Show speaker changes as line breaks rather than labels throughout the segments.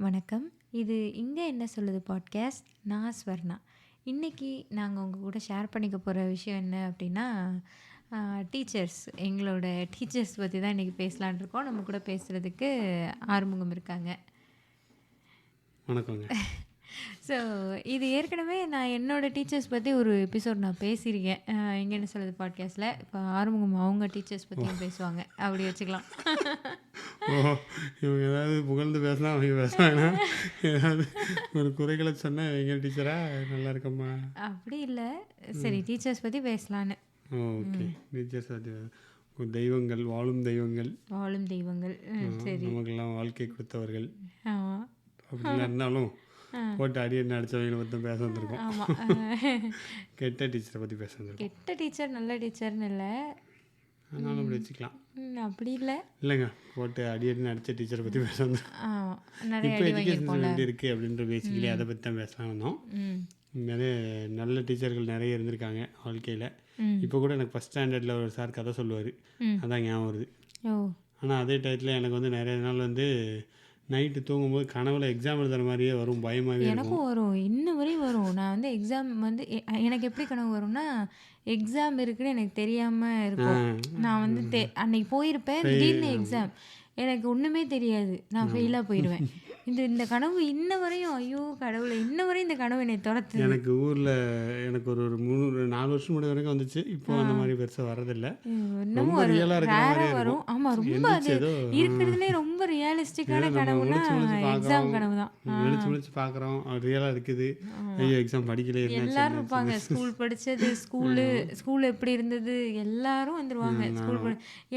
வணக்கம். இது இங்க என்ன சொல்லுது பாட்காஸ்ட். நான் ஸ்வர்ணா. இன்னைக்கு நாங்க உங்க கூட ஷேர் பண்ணிக்க போற விஷயம் என்ன அப்படின்னா, அ டீச்சர்ஸ். எங்களோட டீச்சர்ஸ் பத்தி தான் இன்னைக்கு பேசலாம்னு இருக்கோம். நம்ம கூட பேசுறதுக்கு ஆறுமுகம் இருக்காங்க.
வணக்கங்க.
ஸோ இது ஏற்கனவே நான் என்னோட டீச்சர்ஸ் பத்தி ஒரு எபிசோட் நான் பேசியிருக்கேன். இங்க என்ன சொல்லுது பாட்காஸ்ட்ல. இப்போ ஆறுமுகம் அவங்க டீச்சர்ஸ் பத்தியும் பேசுவாங்க. அப்படி வச்சுக்கலாம்.
ஓஹோ! இவங்க ஏதாவது புகழ்ந்து பேசினா அவங்க பேசுவாங்கன்னா, ஏதாவது ஒரு குறைகளை சொன்னா இவங்க டீச்சரா நல்லா இருக்கம்மா.
அப்படி இல்ல. சரி டீச்சர்ஸ் பத்தி பேசலான்னு.
ஓகே. டீச்சர்ஸ் அது தெய்வங்கள், வாழும் தெய்வங்கள்.
வாழும் தெய்வங்கள். சரி.
நமக்கெல்லாம் வாழ்க்கை கொடுத்தவர்கள்.
ஆமா.
அப்படிலாம் இருந்தாலும் போட்டு அடி என்ன அடித்தவங்களை பற்றி பேச வந்திருக்கோம்.
ஆமா.
கெட்ட டீச்சரை பற்றி பேச வந்திருக்கோம்.
கெட்ட டீச்சர் நல்ல டீச்சர்னு இல்லை.
அதனால அப்படி வச்சுக்கலாம்.
அப்படி இல்லை.
இல்லைங்க, போட்டு அடி அடின்னு அடித்த டீச்சரை பற்றி பேச வந்தோம்.
நிறைய
இப்போ
அடி
எஜுகேஷன்
வாங்கியிருப்போம்ல.
எப்படி இருக்குது அப்படின்ற பேசிக்கலி அதை பற்றி தான் பேசலாம் வந்தோம்.
ம்
நிறைய நல்ல டீச்சர்கள் நிறைய இருந்திருக்காங்க வாழ்க்கையில்.
ம்
இப்போ கூட எனக்கு ஃபஸ்ட் ஸ்டாண்டர்டில் ஒரு சார் கதை சொல்லுவார்.
ம்
அதான் ஞாபகம் வருது.
ஓ
ஆனால் அதே டயத்தில் எனக்கு வந்து நிறைய நாள் வந்து நைட்டு தூங்கும்போது கனவுல எக்ஸாம் எழுதுகிற மாதிரியே வரும், பயமாகவே இருக்கும்.
எனக்கும் வரும். இன்ன வரையும் வரும். நான் வந்து எக்ஸாம் வந்து எனக்கு எப்படி கனவு வரும்னா, எக்ஸாம் இருக்குன்னு எனக்கு தெரியாமல் இருக்கும். நான் வந்து அன்னைக்கு போயிருப்பேன். திடீர்னு எக்ஸாம் எனக்கு ஒன்றுமே தெரியாது. நான் ஃபெயிலாக போயிடுவேன். இந்த கனவு இன்ன வரையும், ஐயோ கடவுளை, இன்ன வரையும் இந்த கனவு என்னை துரத்து.
எனக்கு ஊரில் எனக்கு ஒரு 4 வருஷம் முன்னாடி வரைக்கும் வந்துச்சு. இப்போ அந்த மாதிரி பெருசாக வரதில்லை.
இன்னமும்
ரொம்ப
ஒரு
ரியலாக இருக்கிற
ரேராக
மாதிரியே
வரும்.
இருக்கும்.
ஆமாம், ரொம்ப அது
எந்திரிச்சு ஏதோ
இருக்கிறதுலே ரொம்ப ரியலிஸ்டிக்கான
நம்ம
கனவுனா
முழிச்சு முழிச்சு
எக்ஸாம்
பார்க்குறோம்,
கனவு தான்.
முழிச்சு பார்க்குறோம், ரியலாக இருக்குது. ஐயோ எக்ஸாம் படிக்கல,
எல்லாரும் இருப்பாங்க. ஸ்கூல் படித்தது, ஸ்கூல் எப்படி இருந்தது, எல்லாரும் வந்துருவாங்க.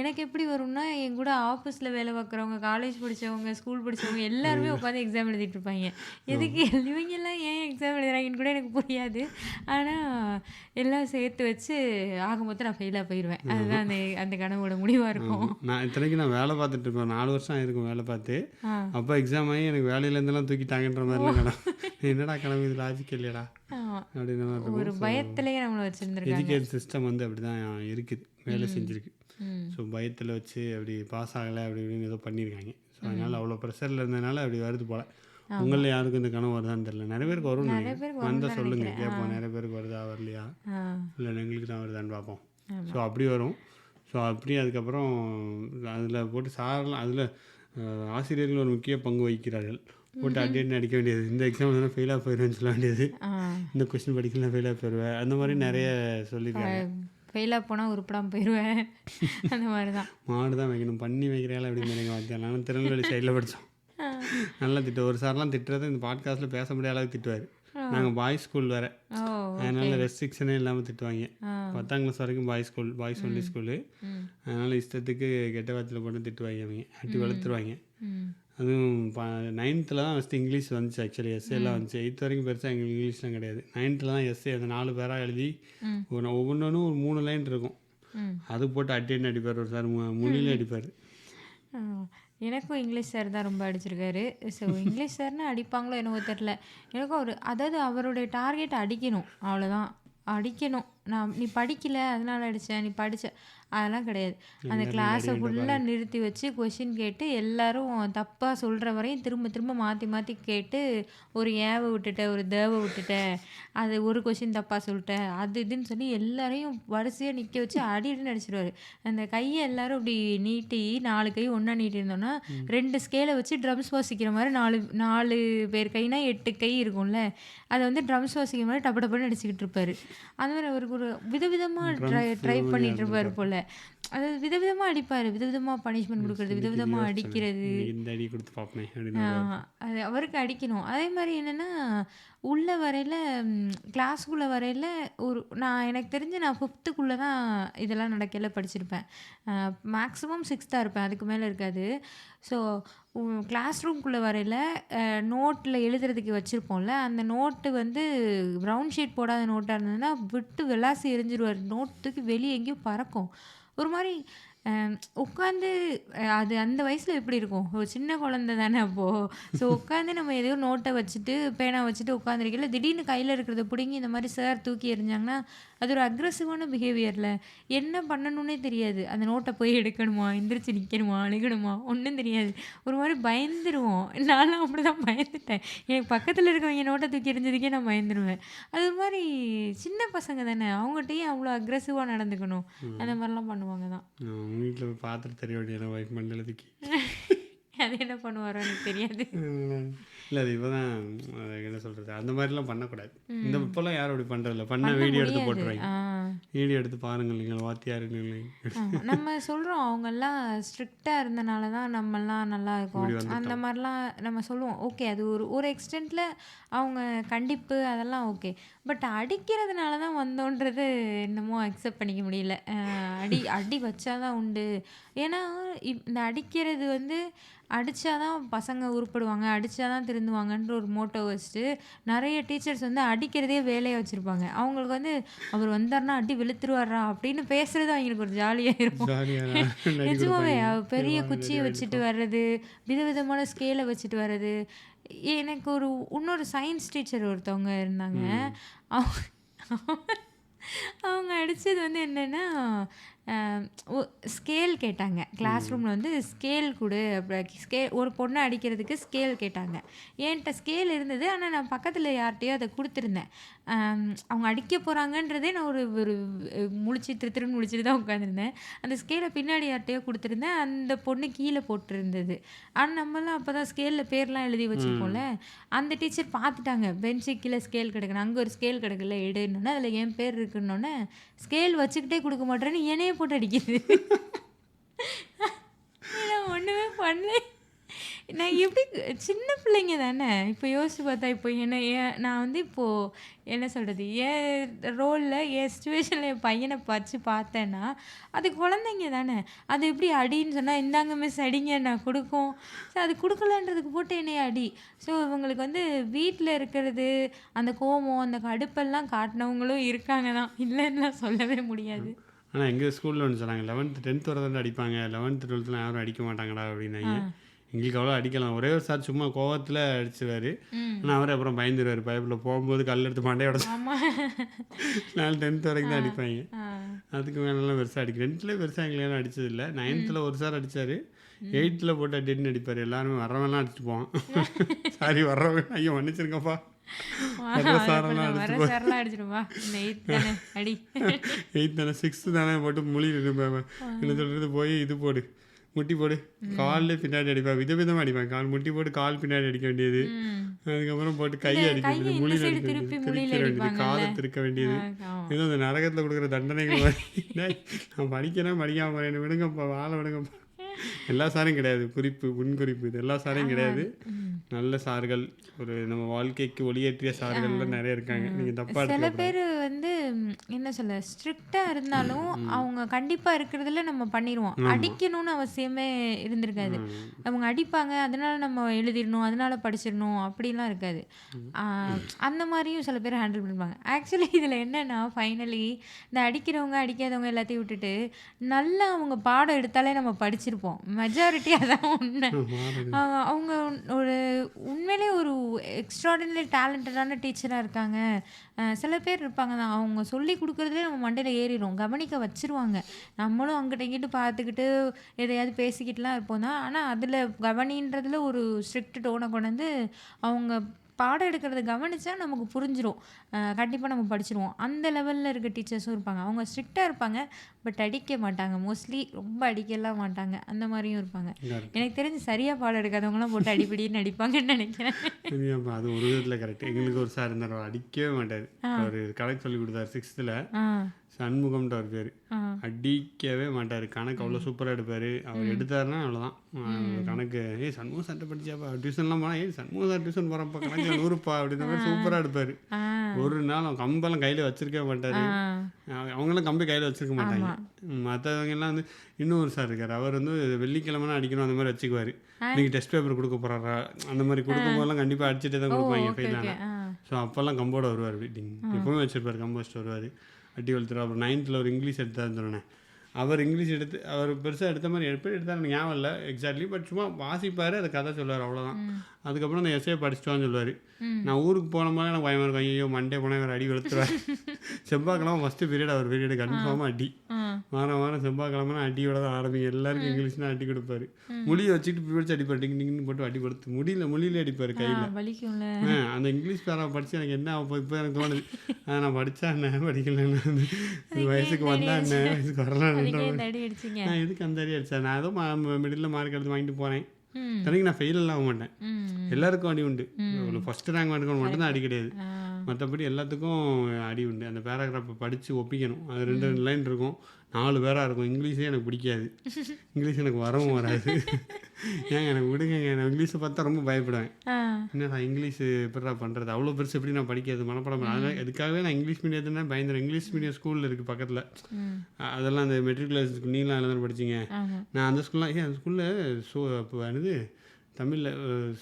எனக்கு எப்படி வரும்னா, என் கூட ஆஃபீஸில் வேலை பார்க்குறவங்க, காலேஜ் படித்தவங்க, ஸ்கூல் படித்தவங்க எல்லாருமே உட்காந்து எக்ஸாம் எழுதிட்டு இருப்பாங்க. எதுக்கு இவங்க எல்லாம் ஏன் எக்ஸாம் எழுதுறாங்கன்னு கூட எனக்கு புரியாது. ஆனால் எல்லாம் சேர்த்து வச்சு ஆக மொத்தம் நான் ஃபெயிலாக போயிடுவேன். அதுதான் அந்த கனவோட முடிவாக இருக்கும்.
நான் இத்தனைக்கு நான் வேலை பார்த்துட்டு இருக்கேன். 4 வருஷம் ஆயிருக்கும் வேலை பார்த்து. அப்போ எக்ஸாம் ஆகி எனக்கு வேலையிலேருந்துலாம் தூக்கிட்டாங்கன்ற மாதிரிலாம் கனவு. என்னடா கனவு, இது லாஜிக் இல்லையடா அப்படின்னு மாதிரி
ஒரு
இருக்கும்.
பயத்திலேயே நம்மளை வச்சுருந்துருக்காங்க.
எஜுகேஷன் சிஸ்டம் வந்து அப்படி தான் இருக்குது, வேலை செஞ்சுருக்கு. ஸோ பயத்தில் வச்சு அப்படி பாஸ் ஆகலை அப்படி இப்படின்னு ஏதோ பண்ணியிருக்காங்க. ஸோ அதனால் அவ்வளோ ப்ரெஷரில் இருந்ததுனால அப்படி வருது போல். உங்களில் யாருக்கும் இந்த கனவு வருதான்னு தெரியல. நிறைய பேருக்கு வரும். வந்தால் சொல்லுங்கள், கேட்போம். நிறைய பேருக்கு வருதா வரலையா, இல்லை எங்களுக்கு தான் வருதான்னு பார்ப்போம். ஸோ அப்படி வரும். ஸோ அப்படி அதுக்கப்புறம் அதில் போட்டு சாரெலாம் அதில் ஆசிரியர்கள் ஒரு முக்கிய பங்கு வகிக்கிறார்கள். போட்டு அடின்னு அடிக்க வேண்டியது, இந்த எக்ஸாம் வந்து ஃபெயிலாக போயிடுவேன்னு சொல்ல வேண்டியது, இந்த கொஸ்டின் படிக்கலாம் ஃபெயிலாக போயிடுவேன், அந்த மாதிரி நிறைய சொல்லியிருக்காங்க.
ஃபெயிலாக போனால் உருப்படாமல் போயிடுவேன், அந்த மாதிரி தான்.
மாடு தான் வைக்கணும், பண்ணி வைக்கிறாள் அப்படின்னு எனக்கு வாத்தியம். நானும் திருநெல்வேலி சைடில் படித்தோம். நல்லா திட்டு, ஒரு சார்லாம் திட்டுறது இந்த பாட்காஸ்ட்டில் பேச முடியாத அளவுக்கு திட்டுவார். நாங்கள் பாய்ஸ் ஸ்கூல் வேறு, அதனால் ரெஸ்ட்ரிக்ஷனே இல்லாமல் திட்டுவாங்க. 10ஆம் கிளாஸ் வரைக்கும் பாய்ஸ் ஒன்லி ஸ்கூலு. அதனால் இஷ்டத்துக்கு கெட்ட வார்த்தையில் போட்டு திட்டுவாங்க, அவங்க அட்டி வளர்த்துருவாங்க. அதுவும் 9th தான் ஃபஸ்ட்டு இங்கிலீஷ் வந்துச்சு. ஆக்சுவலி எஸ்ஏலாம் வந்துச்சு. 8th வரைக்கும் பெருசாக எங்களுக்கு இங்கிலீஷ்லாம் கிடையாது. 9th தான் எஸ்ஏ, அந்த 4 பேராக எழுதி ஒவ்வொன்றும் ஒரு 3 லைன் இருக்கும். அது போட்டு அட்டின்னு அடிப்பார் ஒரு சார், மொழியிலே அடிப்பார்.
எனக்கும் இங்கிலீஷ் சார் தான் ரொம்ப அடிச்சிருக்காரு. ஸோ இங்கிலீஷ் சார்னா அடிப்பாங்களோ என்னவோ தெரில. எனக்கும் அதாவது அவருடைய டார்கெட் அடிக்கணும், அவ்வளோதான். அடிக்கணும். நீ படிக்கலை அதனால் அடித்தேன், நீ படித்த அதெல்லாம் கிடையாது. அந்த கிளாஸை ஃபுல்லாக நிறுத்தி வச்சு கொஷின் கேட்டு எல்லாரும் தப்பாக சொல்கிற வரையும் திரும்ப திரும்ப மாற்றி மாற்றி கேட்டு, ஒரு ஏவை விட்டுட்ட, ஒரு தேவை விட்டுட்ட, அது ஒரு கொஷின் தப்பாக சொல்லிட்டேன், அது இதுன்னு சொல்லி எல்லாரையும் வரிசையாக நிற்க வச்சு அடின்னு அடிச்சிடுவார். அந்த கையை எல்லாரும் அப்படி நீட்டி 4 கை ஒன்றா நீட்டியிருந்தோன்னா 2 ஸ்கேலை வச்சு ட்ரம்ஸ் வாசிக்கிற மாதிரி 4 பேர் கைனா 8 கை இருக்கும்ல, அதை வந்து ட்ரம்ஸ் வாசிக்கிற மாதிரி டப்பு டப்புன்னு அடிச்சுக்கிட்டு இருப்பார். அந்த மாதிரி அவருக்கு ஒரு விதவிதமாக ட்ரை பண்ணிட்டு இருப்பார் போல். அதாவது விதவிதமாக அடிப்பார், விதவிதமாக பனிஷ்மெண்ட் கொடுக்குறது, விதவிதமாக அடிக்கிறது.
இந்த அடி கொடுத்து பார்ப்பேன்,
அது அவருக்கு அடிக்கணும். அதே மாதிரி என்னென்னா, உள்ள வரையில் கிளாஸ்க்குள்ளே வரையில் எனக்கு தெரிஞ்சு நான் 5th தான் இதெல்லாம் நடக்கையில் படிச்சிருப்பேன். மேக்ஸிமம் 6th இருப்பேன், அதுக்கு மேலே இருக்காது. ஸோ கிளாஸ் ரூம்குள்ளே வரையில் நோட்டில் எழுதுறதுக்கு வச்சுருப்போம்ல, அந்த நோட்டு வந்து ப்ரௌன் ஷீட் போடாத நோட்டாக இருந்ததுன்னா விட்டு விளாசி எரிஞ்சிருவார். நோட்டுக்கு வெளியே எங்கேயும் பறக்கும். ஒரு மாதிரி உட்காந்து அது அந்த வயசில் எப்படி இருக்கும், ஒரு சின்ன குழந்தை தானே அப்போது. ஸோ உட்காந்து நம்ம எதையோ நோட்டை வச்சுட்டு பேனா வச்சுட்டு உட்காந்துருக்கல, திடீர்னு கையில் இருக்கிறத பிடுங்கி இந்த மாதிரி சார் தூக்கி எறிஞ்சாங்கன்னா அது ஒரு அக்ரெசிவான பிஹேவியரில் என்ன பண்ணணுன்னே தெரியாது. அந்த நோட்டை போய் எடுக்கணுமா, எந்திரிச்சு நிற்கணுமா, அழுகணுமா, ஒன்றும் தெரியாது. ஒரு மாதிரி பயந்துருவோம். நான்லாம் அப்படி தான் பயந்துட்டேன். எனக்கு பக்கத்தில் இருக்கவங்க நோட்டை தூக்கி எறிஞ்சதுக்கே நான் பயந்துருவேன். அது மாதிரி சின்ன பசங்க தானே, அவங்ககிட்டயும் அவ்வளோ அக்ரெசிவாக நடந்துக்கணும். அந்த மாதிரிலாம் பண்ணுவாங்க தான்.
உங்கள் வீட்டில் போய் பார்த்துட்டு தெரிய வேண்டியது ஒய்ஃப் மண்டலத்துக்கு.
அது என்ன பண்ணுவாரோ எனக்கு தெரியாது.
இல்லை அது இப்போ தான் என்ன சொல்கிறது, அந்த மாதிரிலாம் பண்ணக்கூடாது. இந்த இப்போல்லாம் யாரும் அப்படி பண்ணுறதில்ல. பண்ண
பண்ண
வீடியோ எடுத்து
முடியாது.
போட்டுருவாங்க. வீடியோ எடுத்து பாருங்கள் நீங்கள் வாத்தியாருன்னு
நம்ம சொல்கிறோம் அவங்கெல்லாம் ஸ்ட்ரிக்டாக இருந்தனால தான் நம்மெல்லாம் நல்லா இருக்கோம்.
இப்படி வந்துட்டோம்.
அந்த மாதிரிலாம் நம்ம சொல்லுவோம். ஓகே, அது ஒரு ஒரு எக்ஸ்டென்ட்டில் அவங்க கண்டிப்பு அதெல்லாம் ஓகே. பட் அடிக்கிறதுனால தான் வந்தோன்றது என்னமோ அக்செப்ட் பண்ணிக்க முடியல. அடி அடி வச்சாதான் உண்டு. ஏன்னா இந்த அடிக்கிறது வந்து அடித்தாதான் பசங்க உருப்படுவாங்க, அடித்தாதான் திருந்துவாங்கன்ற ஒரு மோட்டோ வச்சுட்டு நிறைய டீச்சர்ஸ் வந்து அடிக்கிறதே வேலையாக வச்சுருப்பாங்க. அவங்களுக்கு வந்து அவர் வந்தார்னா அடி வெளுத்துருவாரா அப்படின்னு பேசுகிறது அவங்களுக்கு ஒரு ஜாலியாக இருக்கும்.
ஜாலியாக
நிஜமாவே பெரிய குச்சியை வச்சுட்டு வர்றது, விதவிதமான ஸ்கேலை வச்சுட்டு வர்றது. எனக்கு இன்னொரு சயின்ஸ் டீச்சர் ஒருத்தவங்க இருந்தாங்க. அவங்க அடித்தது வந்து என்னென்னா ஸ்கேல் கேட்டாங்க. கிளாஸ் ரூமில் வந்து ஸ்கேல் கொடு, அப்புறம் ஒரு பொண்ணை அடிக்கிறதுக்கு ஸ்கேல் கேட்டாங்க. என்கிட்ட ஸ்கேல் இருந்தது, ஆனால் நான் பக்கத்தில் யார்கிட்டையோ அதை கொடுத்துருந்தேன். அவங்க அடிக்க போகிறாங்கன்றதே நான் ஒரு திருன்னு முழிச்சிட்டு தான் உட்காந்துருந்தேன். அந்த ஸ்கேலை பின்னாடி யார்கிட்டையோ கொடுத்துருந்தேன். அந்த பொண்ணு கீழே போட்டிருந்தது. ஆனால் நம்மலாம் அப்போ தான் ஸ்கேலில் பேர்லாம் எழுதி வச்சுருக்கோம்ல. அந்த டீச்சர் பார்த்துட்டாங்க, பெஞ்சு கீழே ஸ்கேல் கிடக்குன்னு. அங்கே ஒரு ஸ்கேல் கிடக்குல எடுன்னொன்னே அதில் என் பேர் இருக்குன்னொன்னே ஸ்கேல் வச்சுக்கிட்டே கொடுக்க மாட்டேன்னு என்னையே போட்டு அடிக்குது. நான் ஒன்றுமே பண்ணல. நான் எப்படி சின்ன பிள்ளைங்க தானே. இப்போ யோசிச்சு பார்த்தா இப்போ நான் வந்து இப்போது என்ன சொல்கிறது, என் ரோலில் என் சுச்சுவேஷனில் என் பையனை பார்த்தேன்னா அது குழந்தைங்க தானே. அது எப்படி அடின்னு சொன்னால் இந்தாங்க மிஸ் அடிங்க நான் கொடுக்கும். ஸோ அது கொடுக்கலன்றதுக்கு போட்டு என்னைய அடி. ஸோ இவங்களுக்கு வந்து வீட்டில் இருக்கிறது அந்த கோபம் அந்த கடுப்பெல்லாம் காட்டினவங்களும் இருக்காங்க தான், இல்லைன்னா சொல்லவே முடியாது.
ஆனால் எங்கள் ஸ்கூலில் ஒன்று சொன்னாங்க, 11th 10th வரை தான் அடிப்பாங்க, 11th 12thலாம் யாரும் அடிக்க மாட்டாங்கடா அப்படின்னாங்க. எங்களுக்கு அவ்வளோ அடிக்கலாம். ஒரே ஒரு சார் சும்மா கோவத்தில் அடிச்சுவார். ஆனால் அவரே அப்புறம் பயந்துருவார். பைப்பில் போகும்போது கல் எடுத்து மண்டையோட. 10th வரைக்கும் தான் அடிப்பாங்க. அதுக்கு மேலெலாம் பெருசாக அடிக்க 10th பெருசாக எங்களையெல்லாம் அடித்ததில்லை. 9th ஒரு சார் அடித்தார். 8th போட்டு அடின்னு அடிப்பார். எல்லாருமே வர்றவெல்லாம் அடிச்சுட்டு போவான். சாரி வர்றவன் ஐயோ மன்னிச்சிருங்கப்பா. சிக்ஸ்த்து தானே போட்டு மொழி என்ன சொல்கிறது, போய் இது போடு முட்டி போடு, காலில் பின்னாடி அடிப்பான். விதவிதமாக அடிப்பான். கால் முட்டி போட்டு கால் பின்னாடி அடிக்க வேண்டியது. அதுக்கப்புறம் போட்டு கை அடிக்க வேண்டியது, மொழி அடிக்க வேண்டியது, காலை திருக்க வேண்டியது. ஏதோ அந்த நரகத்தில் கொடுக்குற தண்டனைகள் நான் படிக்கிறேன் படிக்காம என்ன விடுங்கப்பா, வாழை விடுங்கப்பா. எல்லா சாரையும் கிடையாது, முன்குறிப்பு இது எல்லா சாரையும் கிடையாது. நல்ல சார்கள், ஒரு நம்ம வாழ்க்கைக்கு ஒளியேற்றிய சார்கள்லாம் நிறைய இருக்காங்க. நீங்கள் தப்பா
சில பேர் வந்து என்ன சொல்ல ஸ்ட்ரிக்டாக இருந்தாலும் அவங்க கண்டிப்பாக இருக்கிறதுல நம்ம பண்ணிடுவோம். அடிக்கணும்னு அவசியமே இருந்திருக்காது. அவங்க அடிப்பாங்க, அதனால நம்ம எழுதிடணும், அதனால படிச்சிடணும் அப்படிலாம் இருக்காது. அந்த மாதிரியும் சில பேர் ஹேண்டில் பண்ணுவாங்க. ஆக்சுவலி இதில் என்னென்னா ஃபைனலி இந்த அடிக்கிறவங்க அடிக்காதவங்க எல்லாத்தையும் விட்டுட்டு நல்லா அவங்க பாடம் எடுத்தாலே நம்ம படிச்சிருப்போம். மெஜாரிட்டி அதான் உண்மை. அவங்க ஒரு உண்மையிலே ஒரு எக்ஸ்ட்ராடினரி டேலண்டடான டீச்சராக இருக்காங்க. சில பேர் இருப்பாங்க தான், அவங்க சொல்லி கொடுக்குறதுலே நம்ம மண்டையில் ஏறிடும், கவனிக்க வச்சுருவாங்க. நம்மளும் அங்கிட்ட இங்கிட்டு பார்த்துக்கிட்டு எதையாவது பேசிக்கிட்டுலாம் இருப்போம் தான். ஆனால் அதில் கவனின்றதில் ஒரு ஸ்ட்ரிக்ட் டோனை கொண்டு வந்து அவங்க பாடம் எடுக்கிறத கவனித்தா நமக்கு புரிஞ்சிடும். கண்டிப்பாக நம்ம படிச்சிருவோம். அந்த லெவலில் இருக்க டீச்சர்ஸும் இருப்பாங்க. அவங்க ஸ்ட்ரிக்டாக இருப்பாங்க, பட் அடிக்க மாட்டாங்க. மோஸ்ட்லி ரொம்ப அடிக்கலாம் மாட்டாங்க. அந்த மாதிரியும் இருப்பாங்க. எனக்கு தெரிஞ்சு சரியாக பாடம் எடுக்காதவங்களாம் போட்டு அடிப்படின்னு அடிப்பாங்கன்னு நினைக்கிறேன்.
அது ஒரு விதத்தில் கரெக்ட். எங்களுக்கு ஒரு சார் இருந்தார், அடிக்கவே மாட்டார். அவர் கணக்கு சொல்லி கொடுத்தாரு 6th. சண்முகம்ன்ற ஒரு பேர். அடிக்கவே மாட்டார். கணக்கு அவ்வளோ சூப்பராக எடுப்பார். அவர் எடுத்தாருன்னா அவ்வளோதான் கணக்கு. சண்முகம் சட்டை படிச்சாப்பா, டியூஷன்லாம் போனால் சண்முகம் சார் டியூஷன் போகிறப்பா, கணக்கு 100பா அப்படின்ற மாதிரி சூப்பராக எடுப்பார். ஒரு நாள் அவன் கம்பெல்லாம் கையில் வச்சிருக்கவே மாட்டார். அவங்களாம் கம்பி கையில் வச்சிருக்க மாட்டாங்க. மற்றவங்கெல்லாம் வந்து இன்னொரு சார் இருக்கார், அவர் வந்து வெள்ளிக்கிழமைனா அடிக்கணும் அந்த மாதிரி வச்சுக்குவார். நீங்கள் டெஸ்ட் பேப்பர் கொடுக்க போகிறாரா அந்த மாதிரி கொடுக்கும் போதெல்லாம் கண்டிப்பாக அடிச்சுட்டே தான் கொடுப்பாங்க ஃபெயிலான. ஸோ அப்போல்லாம் கம்போட வருவார். எப்பவுமே வச்சுருப்பார், கம்போ வச்சுட்டு வருவார், அடி வளர்த்துருவா. அப்புறம் 9th ஒரு இங்கிலீஷ் எடுத்தாருன்னு சொன்னேன். அவர் இங்கிலீஷ் அவர் பெருசாக எடுத்த மாதிரி எப்படி எடுத்தால் எனக்கு ஞாபகம் இல்லை எக்ஸாக்ட்லி. பட் சும்மா வாசிப்பார், அதை கதை சொல்லுவார், அவ்வளோதான். அதுக்கப்புறம் அந்த எஸ்ஏ படிச்சுட்டு சொல்லுவார். நான் ஊருக்கு போன மாதிரி எனக்கு பயமாக இருக்கும். ஐயோ மண்டே போனால் அவர் அடி வெளுத்துருவார். செவ்வாய்க்கிழமை ஃபஸ்ட்டு பீரியட் அவர் பீரியடு கன்ஃபார்மாக அடி. வாரம் செவ்வாய்க்கிழமை அடியோட தான் ஆரம்பிங்க. எல்லாருக்கும் இங்கிலீஷ்னா அடி கொடுப்பாரு. மொழியை வச்சுட்டு பிடிச்சி அடிப்பார். டிங் டிங்னு போட்டு அடி கொடுத்து மொழியில அடிப்பார் கையில். அந்த இங்கிலீஷ் பேரா படித்து எனக்கு என்ன இப்போ எனக்கு தோணுது, நான் படித்தா என்ன படிக்கலன்னு, வயசுக்கு வந்தா என்ன வயசுக்கு வரலான்னு நான் எதுக்கு அந்த அடி அடித்தேன். நான் ஏதோ மிடில் மார்க் எடுத்து வாங்கிட்டு போகிறேன். தனிக்கு நான் ஃபெயிலெல்லாம் ஆக மாட்டேன். எல்லாருக்கும் அடி உண்டு. ஃபஸ்ட்டு ரேங்க் வாங்கிக்கணும் மட்டும்தான் அடி கிடையாது. மற்றபடி எல்லாத்துக்கும் அடி உண்டு. அந்த பேராகிராஃபை படித்து ஒப்பிக்கணும். அது 2 லைன் இருக்கும், 4 பேராக இருக்கும். இங்கிலீஷே எனக்கு பிடிக்காது. இங்கிலீஷ் எனக்கு வரவும் வராது. ஏங்க எனக்கு விடுங்க. நான் இங்கிலீஷை பார்த்தா ரொம்ப பயப்படுவேன். என்னடா இங்கிலீஷ் எப்படா பண்ணுறது, அவ்வளோ பெருசு எப்படி நான் படிக்கிறது, மனப்படம். அதனால் எதுக்காகவே நான் இங்கிலீஷ் மீடியத்துனா பயந்துடும். இங்கிலீஷ் மீடியம் ஸ்கூலில் இருக்குது பக்கத்தில். அதெல்லாம் அந்த மெட்ரிகுலேஷன் நீலாம் எழுதானு படிச்சிங்க. நான் அந்த ஸ்கூல்லாம் அந்த ஸ்கூலில் இப்போ என்னது தமிழில்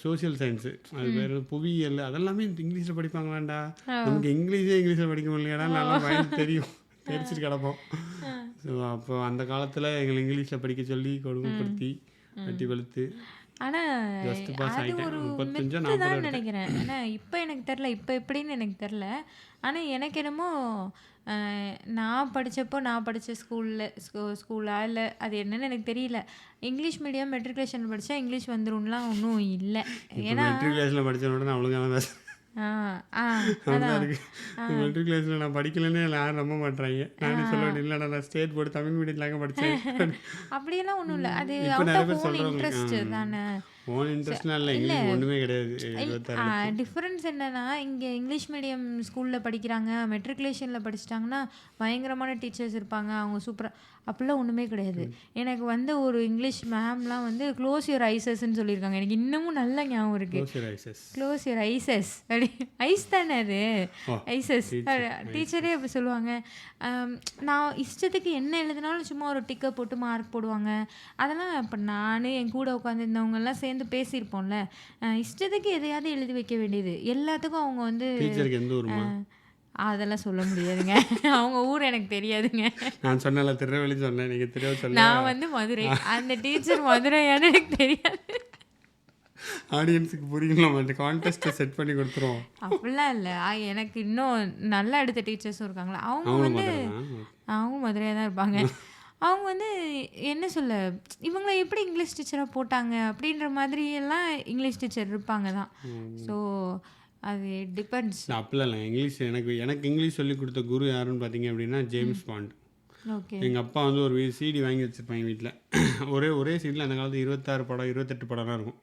சோசியல் சயின்ஸு, அது வேறு புவியியல், அதெல்லாமே இங்கிலீஷில் படிப்பாங்களாண்டா. நமக்கு இங்கிலீஷில் படிக்க முடியலையாடா, நல்லா பயந்து தெரிச்சிட்டு கிடப்போம். ஸோ அப்போ அந்த காலத்தில் எங்களை இங்கிலீஷில் படிக்க சொல்லி கொடுமைப்படுத்தி கட்டி வெளுத்து.
ஆனால் அது ஒரு மெத்து தான் நினைக்கிறேன். ஆனால் இப்போ எனக்கு தெரில, இப்போ எப்படின்னு எனக்கு தெரில. ஆனால் எனக்கு என்னமோ நான் படித்த ஸ்கூலா இல்லை அது என்னன்னு எனக்கு தெரியல. இங்கிலீஷ் மீடியம் மெட்ரிகுலேஷன் படித்தா இங்கிலீஷ் வந்துரும்லாம் ஒன்றும் இல்லை. ஏன்னா
மெட்ரிகுலேஷனில் படித்தோட நான் ஒழுங்காக தான் மெட்ரிகுலேஷனில் நான் படிக்கலன்னு யாரும் நம்ப மாட்டாங்க. நானே சொல்ல வேண்டிய இல்லைடா நான் ஸ்டேட் போர்டு தமிழ் மீடியத்துலாங்க படித்தேன்.
அப்படியெல்லாம் ஒன்றும் இல்லை. அது இன்ட்ரெஸ்ட் தானே.
ஒன்றுமே கிடையாது.
டிஃப்ரென்ஸ் என்னன்னா, இங்கே இங்கிலீஷ் மீடியம் ஸ்கூலில் படிக்கிறாங்க, மெட்ரிகுலேஷனில் படிச்சிட்டாங்கன்னா பயங்கரமான டீச்சர்ஸ் இருப்பாங்க, அவங்க சூப்பராக. அப்படிலாம் ஒன்றுமே கிடையாது. எனக்கு வந்து ஒரு இங்கிலீஷ் மேம்லாம் வந்து க்ளோஸ் யுவர் ஐசஸ்ன்னு சொல்லியிருக்காங்க. எனக்கு இன்னமும் நல்ல ஞாபகம் இருக்குது. க்ளோஸ் யுவர் ஐசஸ் அப்படி. ஐஸ் தானே அது, ஐசஸ். டீச்சரே அப்படி சொல்லுவாங்க. நான் இஷ்டத்துக்கு என்ன எழுதினாலும் சும்மா ஒரு டிக்கை போட்டு மார்க் போடுவாங்க. அதெல்லாம் இப்போ நான் என் கூட உட்காந்துருந்தவங்கெல்லாம் சேர்ந்து பேசியிருப்போம்ல, இஷ்டத்துக்கு எதையாவது எழுதி வைக்க வேண்டியது. எல்லாத்துக்கும் அவங்க வந்து அதெல்லாம் சொல்ல முடியாதுங்க. அவங்க ஊர் எனக்கு தெரியாதுங்க.
நான் சொன்னல திருநெல்வேலி சொன்னேன், நீங்கள் திருநெல்வேலி சொல்ல.
நான் வந்து மதுரை. அந்த டீச்சர் மதுரையானு எனக்கு தெரியாது.
ஆடியன்ஸுக்கு புரியலாம், அந்த கான்டெஸ்ட்டை செட் பண்ணி கொடுத்துருவோம்.
அப்படிலாம் இல்லை. எனக்கு இன்னும் நல்லா எடுத்த டீச்சர்ஸும் இருக்காங்களா. அவங்க மதுரையாக தான் இருப்பாங்க. அவங்க வந்து என்ன சொல்ல, இவங்கள எப்படி இங்கிலீஷ் டீச்சராக போட்டாங்க அப்படின்ற மாதிரி எல்லாம் இங்கிலீஷ் டீச்சர் இருப்பாங்க தான். ஸோ அது டிபெண்ட்ஸ்.
அப்படிலாம் இல்லை. இங்கிலீஷ் எனக்கு இங்கிலீஷ் சொல்லி கொடுத்த குரு யாருன்னு பார்த்தீங்க அப்படின்னா ஜேம்ஸ் பாண்ட்.
ஓகே.
எங்கள் அப்பா வந்து ஒரு சிடி வாங்கி வச்சுருப்பாங்க வீட்டில். ஒரே சீடில் அந்த காலத்தில் 26 படம் 28 படம்லாம் இருக்கும்.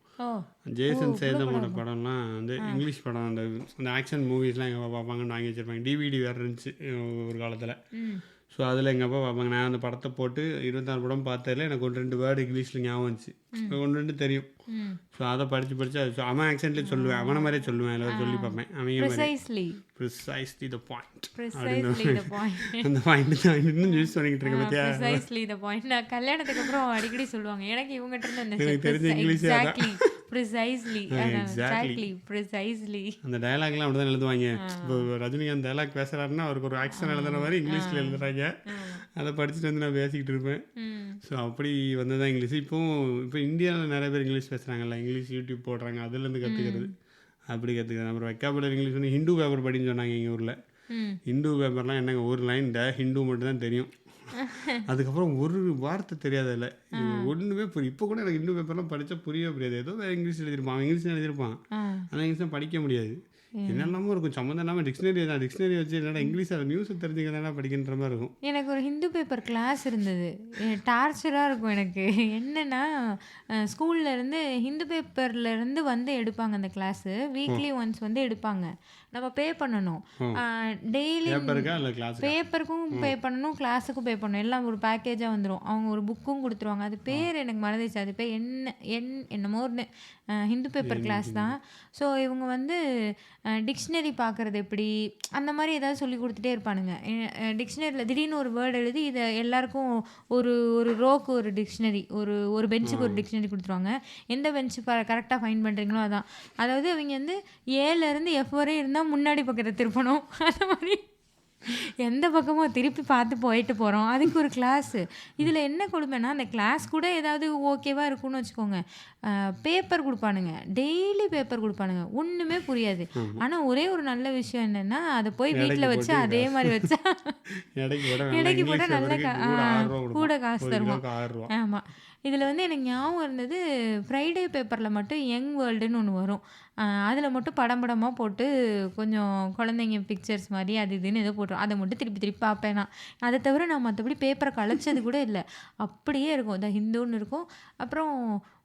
ஜேசன் சேதமோட படம்லாம் வந்து இங்கிலீஷ் படம், அந்த ஆக்ஷன் மூவிஸ்லாம் எங்கள் அப்பா பார்ப்பாங்கன்னு வாங்கி வச்சுருப்பாங்க. டிவிடி வேறு இருந்துச்சு ஒரு காலத்தில். ஸோ அதில் எங்கள் அப்பா பார்ப்பாங்க. நான் அந்த படத்தை போட்டு 26 படம் பார்த்ததில் எனக்கு 1-2 வேர்டு இங்கிலீஷில் ஞாபகம் வந்துச்சு. 1-2 தெரியும். ஸோ அதை படித்து அது அவன் ஆக்சென்ட்லேயே சொல்லுவேன், அவனை மாதிரியே சொல்லுவேன், எல்லாரும் சொல்லி பார்ப்பேன். Precisely the point. அந்த பாயிண்ட் தான் இன்னும் யூஸ் பண்ணிக்கிட்டு இருக்கேன். பார்த்தியா,
ப்ரிசைஸ்லி த பாயிண்ட். நான் கல்யாணத்துக்கு அப்புறம் அடிக்கடி சொல்லுவாங்க. எனக்கு இவங்ககிட்ட இருந்து
எனக்கு தெரிஞ்ச இங்கிலீஷ் அந்த டயலாக்லாம் அப்படி தான் எழுதுவாங்க. இப்போ ரஜினிகாந்த் டயலாக் பேசுகிறாருன்னா அவருக்கு ஒரு ஆக்ஷன் எழுதுற மாதிரி இங்கிலீஷில் எழுதுறாங்க. அதை படிச்சுட்டு வந்து நான் பேசிக்கிட்டு இருப்பேன். ஸோ அப்படி வந்து தான் இங்கிலீஷ். இப்போ இந்தியாவில் நிறைய பேர் இங்கிலீஷ் பேசுகிறாங்கல்ல, இங்கிலீஷ் யூடியூப் போடுறாங்க, அதுலேருந்து கற்றுக்கிறது. அப்படி கற்றுக்கிறது. அப்புறம் வெக்காபுலரி இங்கிலீஷ் வந்து ஹிந்து பேப்பர் படின்னு சொன்னாங்க எங்கள் ஊரில். ஹிந்து பேப்பர்லாம் என்னங்க, ஒரு லைன் ஹிந்து மட்டும் தான் தெரியும். அதுக்கப்புறம் ஒரு வார்த்தை தெரியாதில்ல, ஒன்றுமே புரியும். இப்போ கூட எனக்கு ஹிந்து பேப்பர்லாம் படித்தா புரியவே புரியாது. ஏதோ வேறு இங்கிலீஷ் எழுதியிருப்பான், அவன் இங்கிலீஷில் எழுதியிருப்பான், ஆனால் இங்கிலீஷ்லாம் படிக்க முடியாது. என்னெல்லாமோ இருக்கும், சம்மந்தம் இல்லாமல் டிக்ஷனரி வச்சு என்னடா இங்கிலீஷில் நியூஸை தெரிஞ்சுக்கிறதா படிக்கின்ற மாதிரி இருக்கும்.
எனக்கு ஒரு ஹிந்து பேப்பர் கிளாஸ் இருந்தது. டார்ச்சராக இருக்கும் எனக்கு. என்னென்னா ஸ்கூல்லேருந்து ஹிந்து பேப்பர்லேருந்து வந்து எடுப்பாங்க அந்த கிளாஸு. வீக்லி ஒன்ஸ் வந்து எடுப்பாங்க. நம்ம பே பண்ணணும். டெய்லி பேப்பருக்கும் பே பண்ணணும், கிளாஸுக்கும் பே பண்ணணும். எல்லாம் ஒரு பேக்கேஜாக வந்துடும். அவங்க ஒரு புக்கும் கொடுத்துருவாங்க. அது பேர் எனக்கு மறந்துச்சு. அது பேர் என்னமோ ஒன்று ஹிந்து பேப்பர் கிளாஸ் தான். ஸோ இவங்க வந்து டிக்ஷனரி பார்க்குறது எப்படி அந்த மாதிரி ஏதாவது சொல்லி கொடுத்துட்டே இருப்பானுங்க. டிக்ஷனரியில் திடீர்னு ஒரு வேர்டு எழுதி இதை எல்லாருக்கும் ஒரு ரோக்கு ஒரு டிக்ஷனரி, ஒரு பெஞ்சுக்கு ஒரு டிக்ஷனரி கொடுத்துருவாங்க. எந்த பெஞ்சு கரெக்டாக ஃபைன் பண்ணுறீங்களோ அதான். அதாவது அவங்க வந்து ஏலேருந்து எஃப் வரை இருந்தால் முன்னாடி பக்கத்தை திருப்பணும். அந்த மாதிரி எந்த பக்கமும் திருப்பி பார்த்து போயிட்டு போகிறோம். அதுக்கு ஒரு கிளாஸு. இதில் என்ன கொடுமைன்னா, அந்த கிளாஸ் கூட ஏதாவது ஓகேவா இருக்கும்னு வச்சுக்கோங்க. பேப்பர் கொடுப்பானுங்க. டெய்லி பேப்பர் கொடுப்பானுங்க. ஒன்றுமே புரியாது. ஆனால் ஒரே ஒரு நல்ல விஷயம் என்னென்னா, அதை போய் வீட்டில் வச்சு அதே மாதிரி வச்சா எடைக்கு போட்டால் நல்ல கூட காசு தருவான். ஆமாம். இதில் வந்து எனக்கு ஞாபகம் இருந்தது, ஃப்ரைடே பேப்பரில் மட்டும் யங் வேர்ல்டுன்னு ஒன்று வரும். அதில் மட்டும் படம் படமாக போட்டு கொஞ்சம் குழந்தைங்க பிக்சர்ஸ் மாதிரி அது இதுன்னு ஏதோ போட்டுரும். அதை மட்டும் திருப்பி திருப்பி பார்ப்பேன் நான். அதை தவிர நான் மற்றபடி பேப்பரை கலைச்சது கூட இல்லை. அப்படியே இருக்கும். த ஹிந்துன்னு இருக்கும். அப்புறம்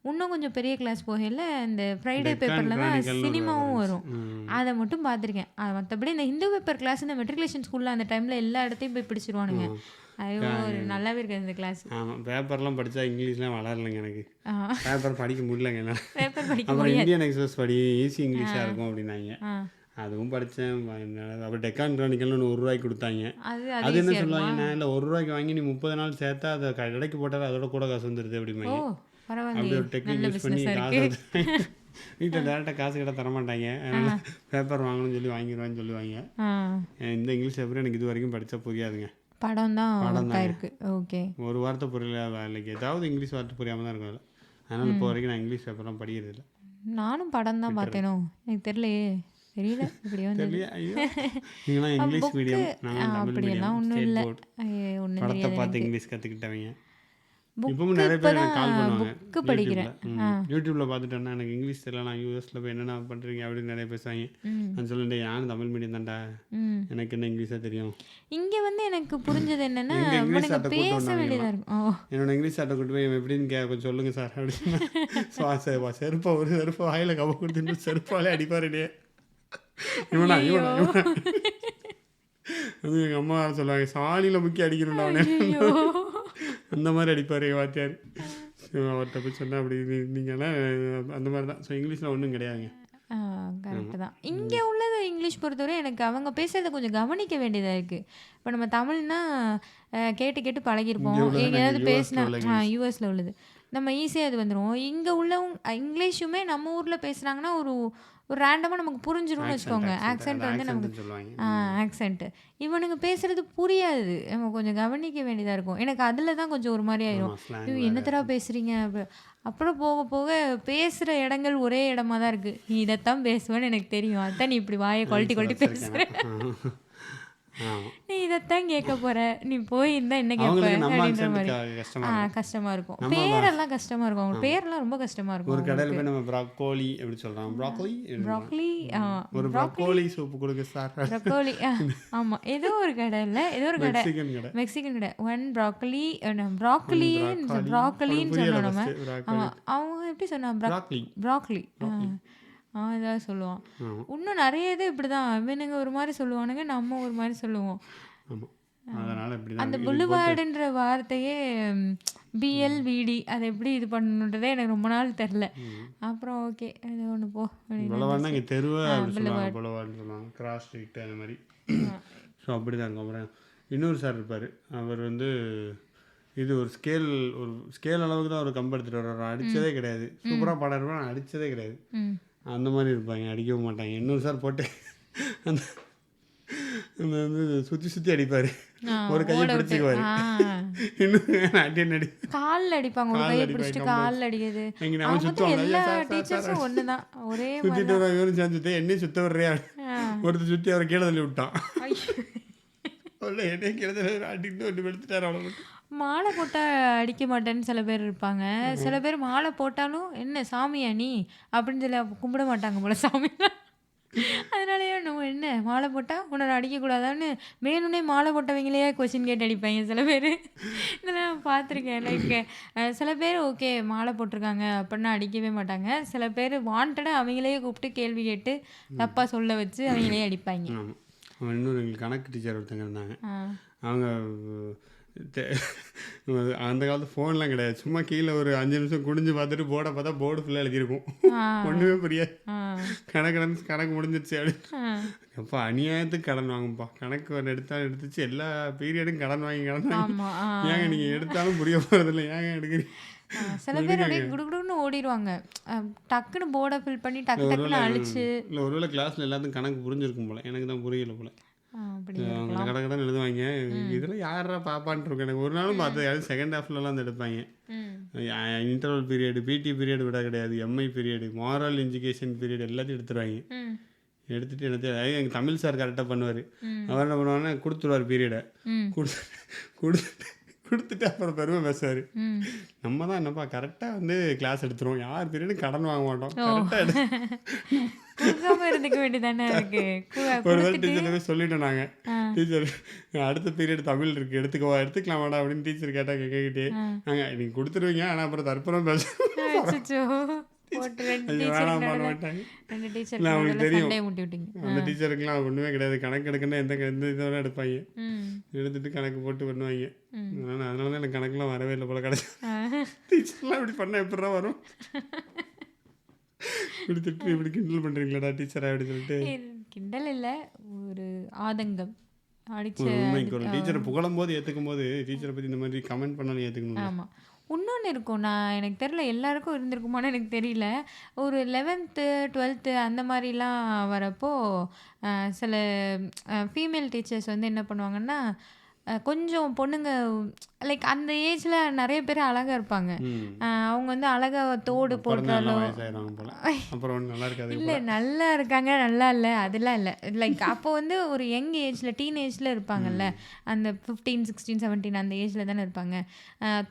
இன்னும் கொஞ்சம் பெரிய கிளாஸ் போகையில் இந்த ஃப்ரைடே பேப்பரில் தான் சினிமாவும் வரும். அதை மட்டும் பார்த்துருக்கேன். மற்றபடி இந்த ஹிந்து பேப்பர் கிளாஸ் இந்த மெட்ரிகுலேஷன் ஸ்கூலில் அந்த டைமில் எல்லா இடத்தையும் போய் பிடிச்சிருவானுங்க. ஐயோ நல்லாவே இருக்காது இந்த கிளாஸ்.
ஆமாம், பேப்பர்லாம் படித்தா இங்கிலீஷ்லாம் வளரலைங்க எனக்கு. பேப்பர் படிக்க முடியலங்க என்னால்.
பேப்பர் படிக்க
அப்புறம் இந்தியன் எக்ஸ்பிரஸ் படி, ஈஸி இங்கிலீஷாக இருக்கும் அப்படின்னாங்க. அதுவும் படித்தேன். அப்புறம் டெக்கான் கிரானிக்கல்னு ஒன்று ₹1 கொடுத்தாங்க. அது என்ன சொல்லுவாங்க, நான் இல்லை ₹1 வாங்கி நீ 30 நாள் சேர்த்தா அதை கடைக்கு போட்டால் அதோட கூட காசு வந்துடுது அப்படிம்பாங்க. அப்படி ஒரு டெக்னிக் யூஸ் பண்ணி காசு வீட்டில் டேரெக்டாக காசு கிட்ட தரமாட்டாங்க. அதனால் பேப்பர் வாங்கணும்னு சொல்லி வாங்கிடுவான்னு சொல்லுவாங்க. இந்த இங்கிலீஷ் பேப்பர் எனக்கு இது வரைக்கும் படித்தா புரியாதுங்க.
படம் தான் இருக்கு. ஓகே,
ஒரு வார்த்தை புரியல, வேலைக்கு ஏதாவது இங்கிலீஷ் வார்த்தை புரியாமல் தான் இருக்கும். அதனால் இப்போ வரைக்கும் நான் இங்கிலீஷ் பேப்பர்லாம் படிக்கிறது இல்லை.
நானும் படம் தான் பார்த்தேனோ, எனக்கு தெரியலையே. தெரியல இப்படியோ
நீங்களாம் இங்கிலீஷ் மீடியம்,
அப்படியெல்லாம் ஒன்றும் இல்லை. ஒன்றும்
படத்தை பார்த்து இங்கிலீஷ் கற்றுக்கிட்டவங்க. இப்பவும் நிறைய பேர் எனக்கு கால் பண்ணுவாங்க.
புக்கு படிக்கிறேன்.
யூடியூப்ல பார்த்துட்டேன்னா எனக்கு இங்கிலீஷ் தெரியல, நான் யூஎஸ்ல போய் என்னென்ன பண்ணுறீங்க அப்படின்னு நிறைய பேசுவாங்க. நான் சொல்லிட்டேன், யாரும் தமிழ் மீடியம் தான்டா, எனக்கு என்ன இங்கிலீஷாக தெரியும்.
இங்கே வந்து எனக்கு புரிஞ்சது என்னன்னா, பேச வேண்டியதாக இருக்கும்.
என்னோட இங்கிலீஷ் ஆட்டை கூட்டு போய் எப்படின்னு கொஞ்சம் சொல்லுங்க சார் அப்படின்னு. செருப்பா ஒரு செருப்பா வாயில கவ கொடுத்துட்டு செருப்பாலே அடிப்பாருடே. இவனா அது எங்கள் அம்மா சொல்லுவாங்க, சாணியில் முக்கி அடிக்கணும்டா அவனே, அந்த மாதிரி அடிப்பார் எங்கள் வாத்தியார். அவர்கிட்ட போய் சொன்னால் அப்படி நீங்கள்லாம் அந்த மாதிரி தான். ஸோ இங்கிலீஷில் ஒன்றும் கிடையாதுங்க.
கரெக்டு தான். இங்கே உள்ளது இங்கிலீஷ் பொறுத்தவரை எனக்கு அவங்க பேசுகிறத கொஞ்சம் கவனிக்க வேண்டியதாக இருக்குது. இப்போ நம்ம தமிழ்னா கேட்டு கேட்டு பழகிருப்போம். எங்கேயாவது பேசினா யூஎஸில் உள்ளது நம்ம ஈஸியாக அது வந்துடும். இங்கே உள்ளவங்க இங்கிலீஷுமே நம்ம ஊரில் பேசுகிறாங்கன்னா ஒரு ரேண்டமாக நமக்கு புரிஞ்சிடும்னு வச்சுக்கோங்க. ஆக்சென்ட் வந்து நமக்கு ஆக்சென்ட்டு இவனுங்க பேசுகிறது புரியாது. நம்ம கொஞ்சம் கவனிக்க வேண்டியதாக இருக்கும். எனக்கு அதில் தான் கொஞ்சம் ஒரு மாதிரி ஆயிடும், என்னத்தடா பேசுகிறீங்க. அப்புறம் போக போக பேசுகிற இடங்கள் ஒரே இடமா தான் இருக்குது. நீ இதைத்தான் பேசுவேன்னு எனக்கு தெரியும், அதான் நீ இப்படி வாயை கொல்ட்டி பேசுகிற, நீ இதைத்தான் கேட்க போற, நீ போய் இருந்தா என்ன கேட்ப அப்படின்ற மாதிரி கஷ்டமா இருக்கும். பேரெல்லாம் கஷ்டமா இருக்கும். அவங்க பேரெல்லாம் ரொம்ப கஷ்டமா இருக்கும்.
ஒரு கடையில் போய் நம்ம ப்ராக்கோலி எப்படி சொல்றோம், ப்ராக்கோலி ஒரு ப்ராக்கோலி சூப் கொடுங்க சார்,
ப்ராக்கோலி. ஆமா, ஏதோ ஒரு கடை இல்லை, ஏதோ ஒரு கடை மெக்சிகன் கடை. ஒன் ப்ராக்கோலி ப்ராக்கோலின்னு சொன்னோம் நம்ம. ஆமா, அவங்க எப்படி சொன்னா ப்ராக்கோலி இதாக சொல்லுவான். இன்னும் நிறைய இது இப்படிதான். இவனுங்க ஒரு மாதிரி சொல்லுவானுங்க, நம்ம ஒரு மாதிரி சொல்லுவோம். அந்த புல்லுவார்டுன்ற வார்த்தையே BLVD அதை எப்படி இது பண்ணணுன்றதே எனக்கு ரொம்ப நாள் தெரில. அப்புறம் ஓகே அது ஒன்று போ
கிராஸ் ஸ்ட்ரீட் அந்த மாதிரி. ஸோ அப்படி தான் இருக்கும். அப்புறம் இன்னொரு சார் இருப்பார், அவர் வந்து இது ஒரு ஸ்கேல் அளவுக்கு தான் அவர் கம்பெடுத்துட்டு வர்றாரு. அடித்ததே கிடையாது. சூப்பராக பாடம் இருப்பார், அடித்ததே கிடையாது. அந்த மாதிரி இருப்பாங்க, அடிக்கவும் மாட்டாங்க. இன்னொரு சார் போட்டு அந்த வந்து சுற்றி அடிப்பார், ஒரு கையை பிடிச்சிக்குவாரு, இன்னும் அடி
காலில் அடிப்பாங்க, ஒரு கையை பிடிச்சிட்டு காலில் அடிக்கிறது.
அவன் சுற்றுவாங்க,
எல்லா டீச்சர்ஸும் ஒன்று தான், ஒரே
சுற்றிட்டு இவரும் சேர்ந்துட்டு என்னையும் சுற்ற வர்றியா, ஒருத்தர் சுற்றி அவரை கீழே தள்ளி விட்டான். என்னையும் கீழே தள்ளி அடிட்டு ஒன்று எடுத்துட்டார். அவ்வளோ
மாலை போட்டால் அடிக்க மாட்டேன்னு சில பேர் இருப்பாங்க. சில பேர் மாலை போட்டாலும் என்ன சாமியா நீ அப்படின்னு சொல்லி கும்பிட மாட்டாங்க போல சாமியெல்லாம். அதனாலயே நம்ம என்ன மாலை போட்டால் உன்னை அடிக்கக்கூடாதான்னு வேணும்னே மாலை போட்டவங்களே கொஸ்டின் கேட்டு அடிப்பாங்க சில பேர். இதெல்லாம் பார்த்துருக்கேன். லைக் சில பேர் ஓகே மாலை போட்டிருக்காங்க அப்படின்னா அடிக்கவே மாட்டாங்க. சில பேர் வாண்டடாக அவங்களே கூப்பிட்டு கேள்வி கேட்டு தப்பாக சொல்ல வச்சு அவங்களே அடிப்பாங்க.
இன்னொரு எங்களுக்கு கணக்கு டீச்சர் ஒருத்தங்க இருந்தாங்க. அவங்க அந்த காலத்து ஃபோன்லாம் கிடையாது. சும்மா கீழே ஒரு 5 நிமிஷம் குடிஞ்சு பார்த்துட்டு போர்டை பார்த்தா போர்டு ஃபுல்லாக எழுதியிருக்கும், ஒன்றுமே புரியாது. கணக்கு முடிஞ்சிருச்சு அப்படின்னு. அப்போ அநியாயத்துக்கு கடன் வாங்குப்பா, கணக்கு ஒன்று எடுத்துச்சு எல்லா பீரியடும் கடன் வாங்கி ஏங்க நீங்கள் எடுத்தாலும் புரிய போகிறதில்ல, ஏங்க எடுக்கிறீங்க.
சில பேர் அப்படியே குடுகுடுன்னு ஓடிடுவாங்க, டக்குன்னு போர்டை ஃபில் பண்ணி டக்குன்னு அழிச்சு.
இல்லை ஒருவேளை கிளாஸில் எல்லாத்துக்கும் கணக்கு புரிஞ்சிருக்கும் போல, எனக்கு தான் புரியல போல.
அப்படி
அவங்க
இருக்கலாம்.
கட கடன்னு எழுதுவாங்க.
ம்.
இதெல்லாம் யாரா பாப்பான்ட்டு இருக்கும் எனக்கு. ஒரு நாளும்
ம்.
பார்த்தது யாரும் செகண்ட் ஹாஃப்லலாம் வந்து எடுப்பாங்க.
ம்.
இன்டர்வல் பீரியடு, பிடி பீரியட் விட கிடையாது. Mi period, moral education period எல்லாத்தையும் எடுத்துருவாங்க.
ம்.
எடுத்துட்டு எங்கள் தமிழ் சார் கரெக்டாக பண்ணுவார்.
ம்.
அவர் என்ன பண்ணுவாருன்னா கொடுத்துருவார் பீரியடை.
ம்.
கொடுத்துட்டு கொடுத்துட்டு அப்புறம் பெருமை பேசுவார்.
ம்.
நம்ம தான் என்னப்பா கரெக்டாக வந்து கிளாஸ் எடுத்துருவோம், யார் பீரியடும் கடன் வாங்க மாட்டோம்,
ஓ
கரெக்டாக
கொடுக்காம இருந்துக்க வேண்டியதானே இருக்கு.
ஒரு வேளை
கொடுத்துட்டு
டீச்சர்கிட்ட போய் சொல்லிட்டோம் நாங்கள்.
ஆ
டீச்சர் அடுத்த பீரியட் தமிழ் இருக்குது எடுத்துக்கவா, எடுத்துக்கலாமாடா அப்படின்னு டீச்சர் கேட்டால் கேட்டுக்கிட்டே
ஆ
நாங்கள் நீங்கள் கொடுத்துருவீங்க ஆனால் அப்புறம் தற்புறம் பேச
அச்சச்சோ. போட்டு ரெண்டு
ஐயோ
டீச்சருக்கு
வேணாம் பண்ண
நடுவில்
மாட்டாங்க.
ரெண்டு
இல்லை
டீச்சருக்கு
அவங்களுக்கு
நடுவில்
தெரியும்
சண்டையை மூட்டி விட்டீங்க.
அந்த டீச்சருக்குலாம் ஒன்றுமே கிடையாது, கணக்கு எடுக்கணும்னா எந்த இதோட எடுப்பாங்க,
ம்.
எடுத்துட்டு கணக்கு போட்டு பண்ணுவாங்க.
ம்.
அதனால தான் எனக்கு கணக்கெலாம் வரவே இல்லை போல கிடையாது.
ஆ.
டீச்சர்லாம் இப்படி பண்ணால் எப்படிதான் வரும், இப்படி திட்டு இப்படி கிண்டல் பண்ணுறீங்களாடா டீச்சரா அப்படின்னு சொல்லிட்டு.
கிண்டல் இல்லை, ஒரு ஆதங்கம் அடிச்ச
ஒரு உண்மைக்கு ஒரு டீச்சரை புகழும் போது ஏற்றுக்கும் போது டீச்சரை பற்றி இந்த மாதிரி கமெண்ட் பண்ணாலும் ஏற்றுக்கணும்.
ஆமாம். இன்னொன்று இருக்கும், நான் எனக்கு தெரில எல்லாருக்கும் இருந்திருக்குமான்னு எனக்கு தெரியல. ஒரு 11th 12th அந்த மாதிரிலாம் வரப்போ சில ஃபீமேல் டீச்சர்ஸ் வந்து என்ன பண்ணுவாங்கன்னா, கொஞ்சம் பொண்ணுங்க லைக் அந்த ஏஜில் நிறைய பேர் அழகாக இருப்பாங்க. அவங்க வந்து அழகாக தோடு போட்டாலோ
வயசாயிடுவாங்க போல, அப்புறம் ஒன்றும் நல்லா இருக்காது.
இல்லை நல்லா இருக்காங்க நல்லா இல்லை அதெல்லாம் இல்லை. லைக் அப்போ வந்து ஒரு யங் ஏஜில் டீனேஜில் இருப்பாங்கல்ல, அந்த 15 16 17 அந்த ஏஜில் தானே இருப்பாங்க.